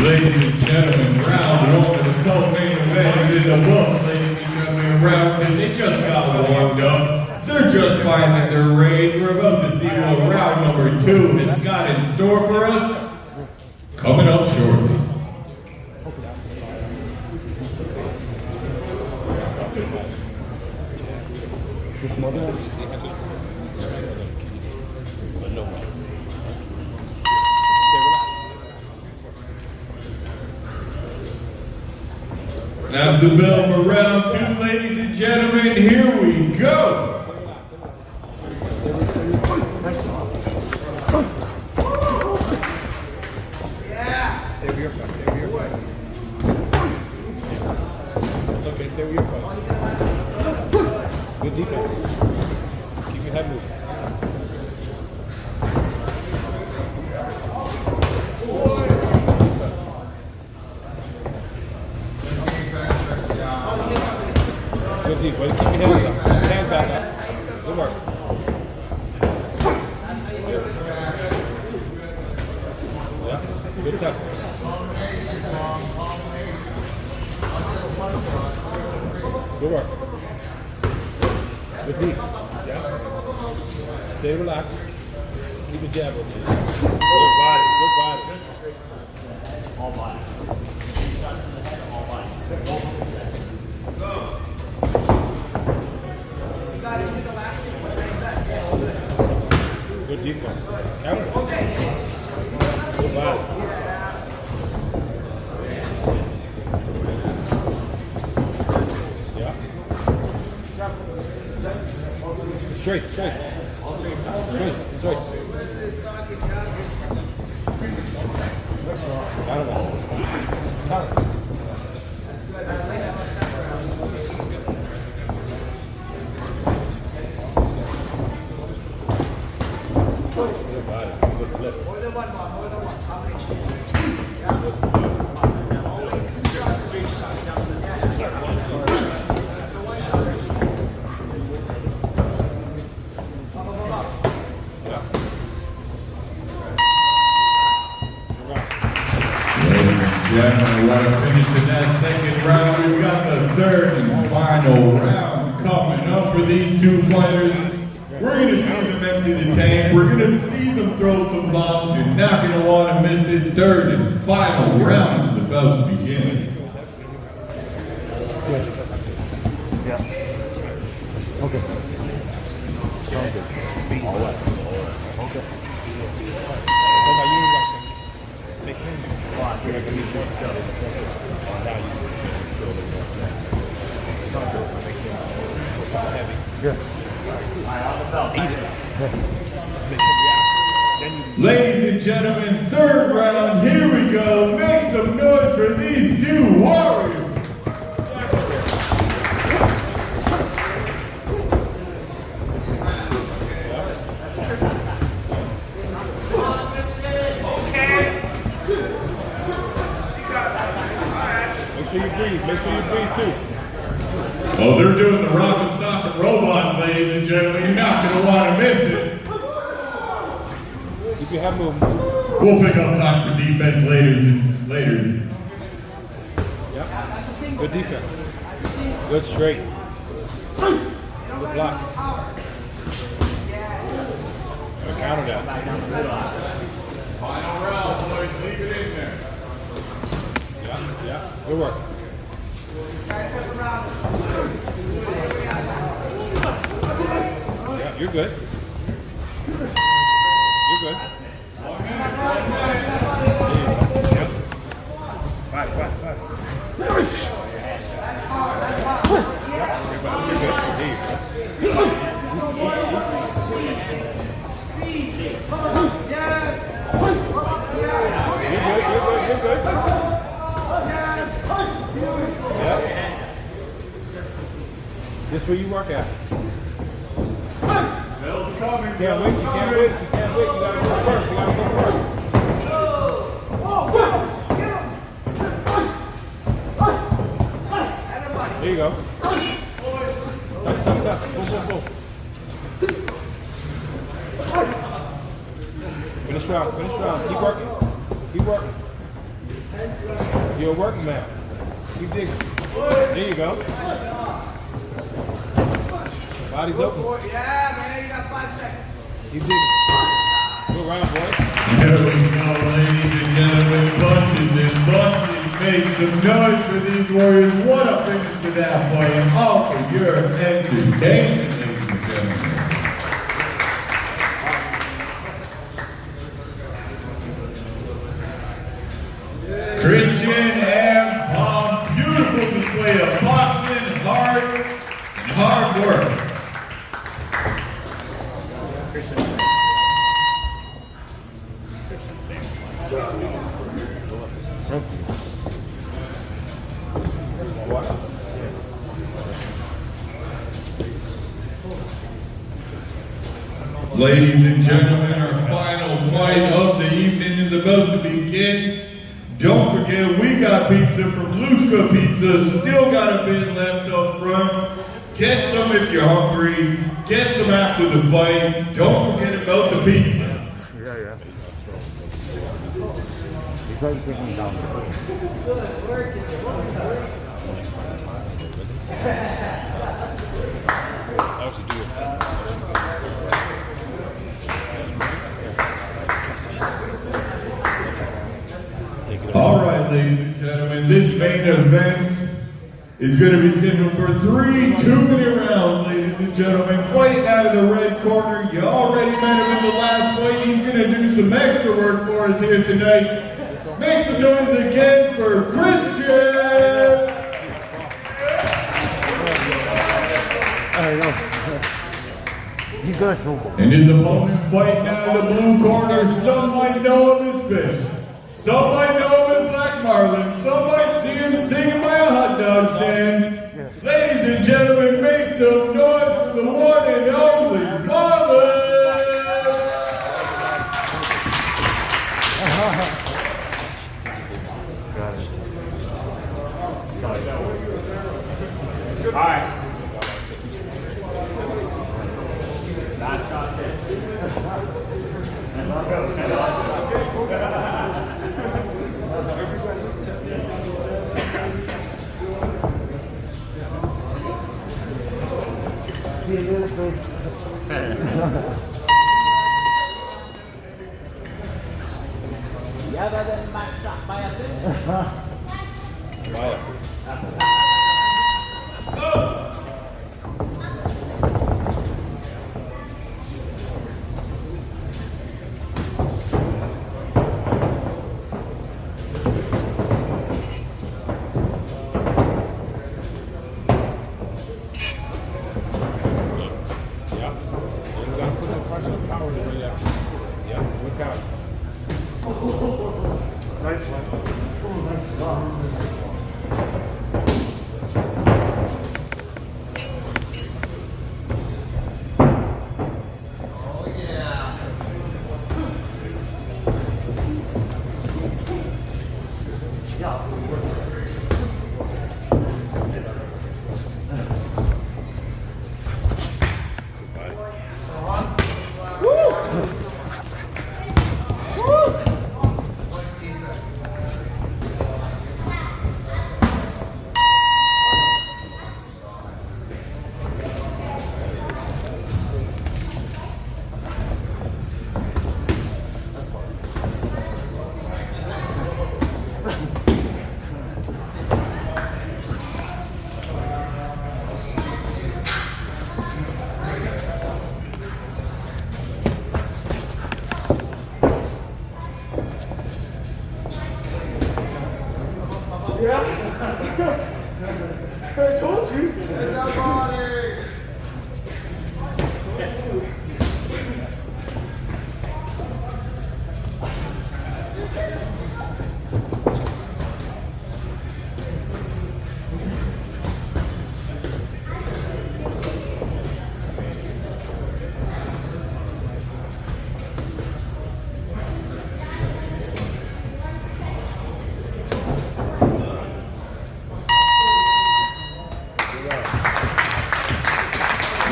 Ladies and gentlemen, round 1 of the co-main event is in the books. Ladies and gentlemen, round 10, they just got warmed up. They're just finding their range. We're about to see what round number 2 has got in store for us. Coming up shortly. That's the bell for round 2, ladies and gentlemen. Here we go. Stay with your fight. Stay with your fight. It's okay. Stay with your fight. Good defense. Keep your head moving. Good deep, buddy. Keep your hands up. Keep your hands back up. Good work. Yeah, good tackle. Good work. Good deep. Yeah. Stay relaxed. Keep a jab with you. Good body, good body. All body. Shots in the head, all body. Good defense. Counter. Good body. Yeah. Straight, straight. Straight, straight. Counter that. Counter. Good body. Good slip. Gentlemen, what a finish in that second round. We've got the third and final round coming up for these two fighters. We're going to see them empty the tank. We're going to see them throw some bombs. You're not going to want to miss it. Third and final round is about to begin. Yeah. Okay. Sounds good. All right. Okay. So now you got make him watch. You're gonna need more skill. Now you can feel this. Sounds good. Make him something heavy. Good. Eat it. Make him react. Then you Ladies and gentlemen, third round. Here we go. Make some noise for these two warriors. make sure you breathe. Make sure you breathe too. Oh, they're doing the rock and sock and robots, ladies and gentlemen. You're not going to want to miss it. Keep your head moving. We'll pick up time for defense later. Yep. Good defense. Good straight. Good block. Good counter that. Final round, boys. Leave it in there. Yeah, yeah. Good work. Yeah, you're good. You're good. Yep. Five. You're good. There you go. You're good. Yep. This where you work at. Bell's coming. Can't wait. You can't wait. You gotta go first. There you go. Touch. Boom. Finish round. Keep working. You're a working man. Keep digging. There you go. Body's open. Yeah, man, you got 5 seconds. Keep digging. Good round, boys. There we go, ladies and gentlemen. Bunches and bunches. Make some noise for these warriors. What a finish to that fight. All for your entertainment, ladies and gentlemen. Christian and Bob, beautiful display of boxing, heart, and hard work. Ladies and gentlemen, our final fight of the evening is about to begin. Don't forget, we got pizza from Luca Pizza. Still got a bit left up front. Get some if you're hungry. Get some after the fight. Don't forget about the pizza. Yeah. You try to take me down. How should you do it? is going to be scheduled for 3 2-minute rounds, ladies and gentlemen. Fighting out of the red corner, you already met him in the last fight. He's going to do some extra work for us here tonight. Make some noise again for Christian! And his opponent fighting out of the blue corner, some might know him as Fish. Some might know him as Black Marlin. Some might see him singing by a hot dog stand. Ladies and gentlemen, make some noise for the one and only Marlin! All right.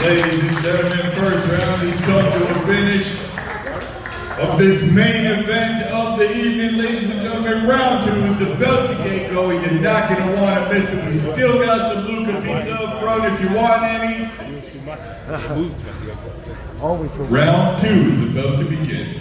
Ladies and gentlemen, first round has come to a finish of this main event of the evening. Ladies and gentlemen, round 2 is about to get going. You're not going to want to miss it. We still got some Luca pizza up front if you want any. Round 2 is about to begin.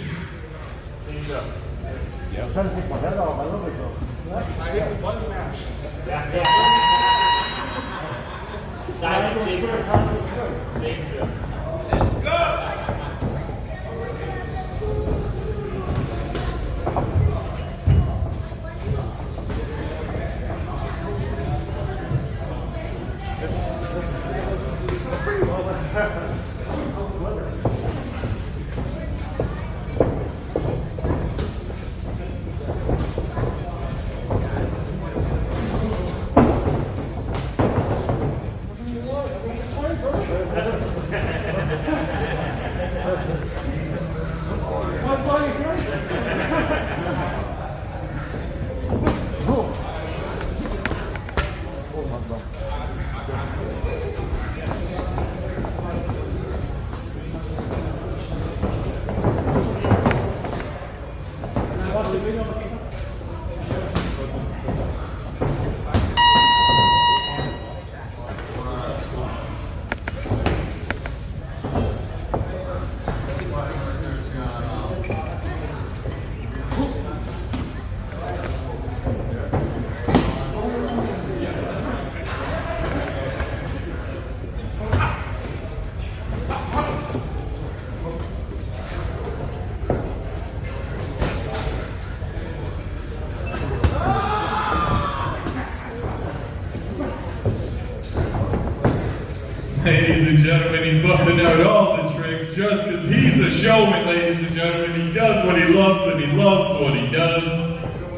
Ladies and gentlemen, he's busting out all the tricks just because he's a showman, ladies and gentlemen. He does what he loves and he loves what he does.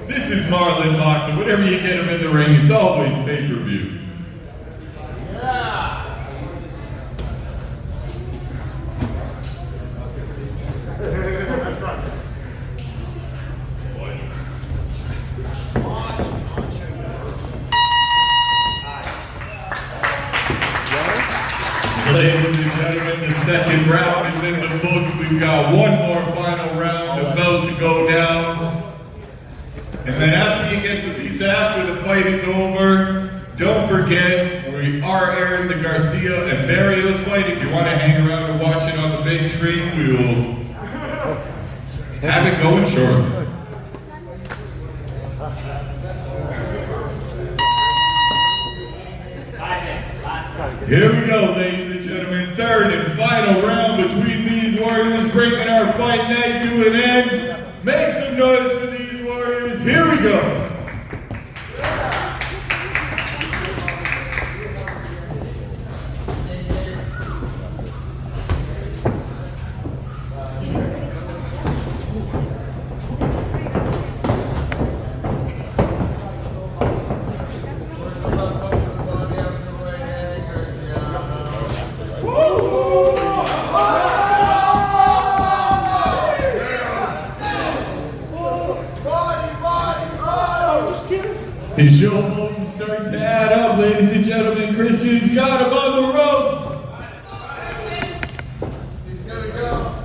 This is Marlin Boxing. Whenever you get him in the ring, it's always pay-per-view. Ladies and gentlemen, the second round is in the books. We've got one more final round about to go down. And then after you get some pizza, after the fight is over, don't forget, we are airing the Garcia and Barrios fight. If you want to hang around and watch it on the big screen, we will have it going shortly. Here we go, ladies and gentlemen. Third and final round between these warriors, bringing our fight night to an end. Make some noise for these warriors. Here we go. His showboating starting to add up, ladies and gentlemen. Christian's got him on the ropes. He's gonna go.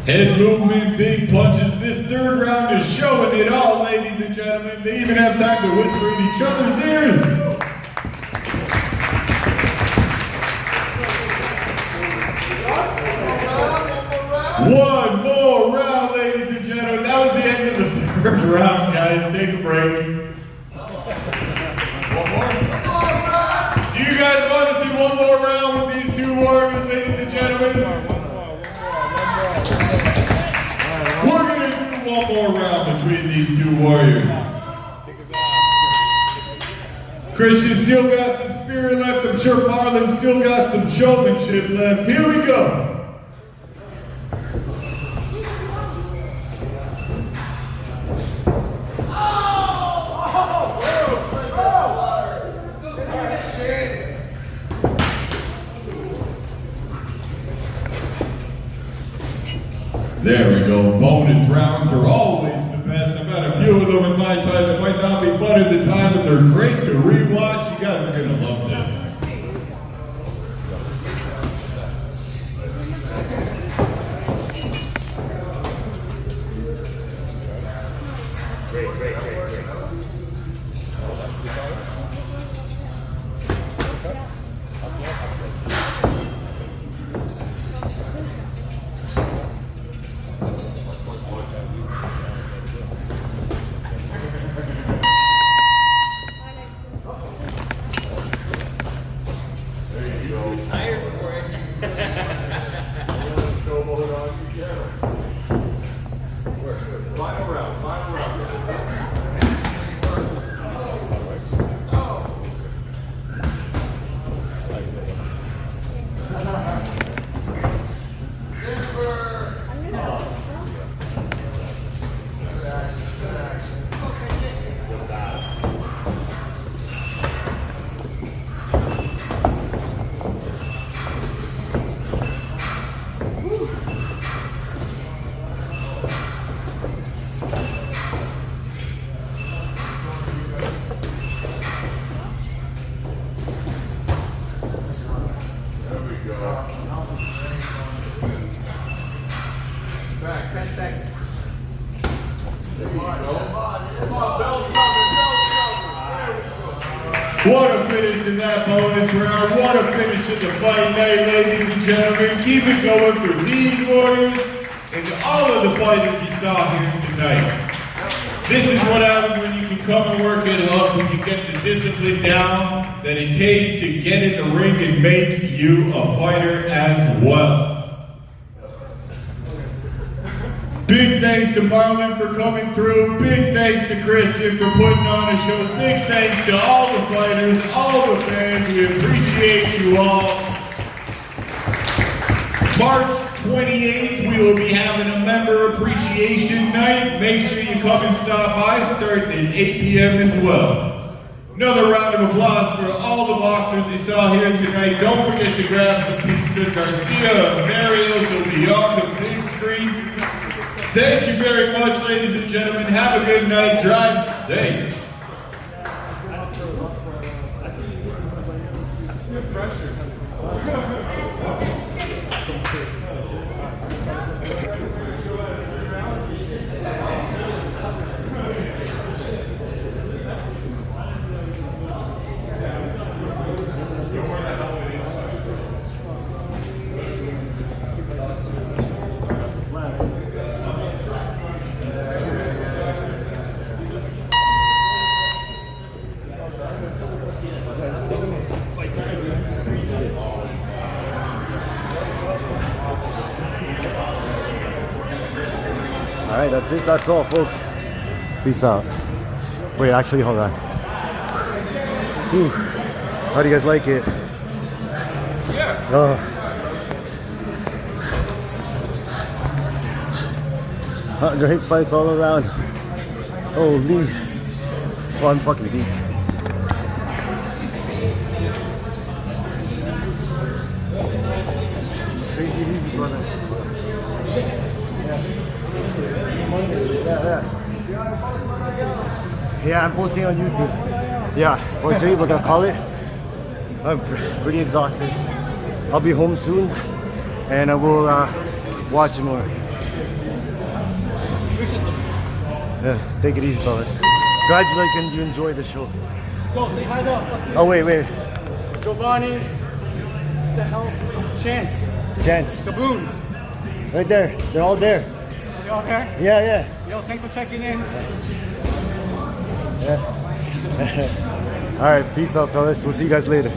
Head movement, big punches. This third round is showing it all, ladies and gentlemen. They even have time to whisper in each other's ears. One more round, ladies and gentlemen. That was the end of the third round, guys. Take a break. One more? Do you guys want to see one more round with these two warriors, ladies and gentlemen? We're going to do one more round between these two warriors. Christian still got some spirit left. I'm sure Marlon still got some showmanship left. Here we go. There we go. Bonus rounds are always the best. I've had a few of them in my time that might not be fun at the time, but they're great to rewatch. You guys are going to love this. What a finish in that bonus round. What a finish in the fight night, ladies and gentlemen. Keep it going for these warriors and all of the fighters you saw here tonight. This is what happens when you can come and work at Hub, when you get the discipline down that it takes to get in the ring and make you a fighter as well. Big thanks to Marlon for coming through. Big thanks to Christian for putting on a show. Big thanks to all the fighters, all the fans. We appreciate you all. March 28th, we will be having a member appreciation night. Make sure you come and stop by, starting at 8 p.m. as well. Another round of applause for all the boxers you saw here tonight. Don't forget to grab some pizza. Garcia and Marios will be on the big screen. Thank you very much, ladies and gentlemen. Have a good night. Drive safe. Alright, that's it. That's all, folks. Peace out. Wait, actually, hold on. Whew. How do you guys like it? Yeah. Great fights all around. Holy fun fucking heat. Take it easy, brother. Yeah, I'm posting on YouTube. Yeah, or today we're gonna call it. I'm pretty exhausted. I'll be home soon, and I will watch more. Yeah, take it easy, fellas. Congratulations, you enjoyed the show. Go say hi to Oh wait. Giovanni. What the hell? Chance. Kaboom. Right there. They're all there. You all there? Yeah. Yo, thanks for checking in. Yeah. All right, peace out, fellas. We'll see you guys later.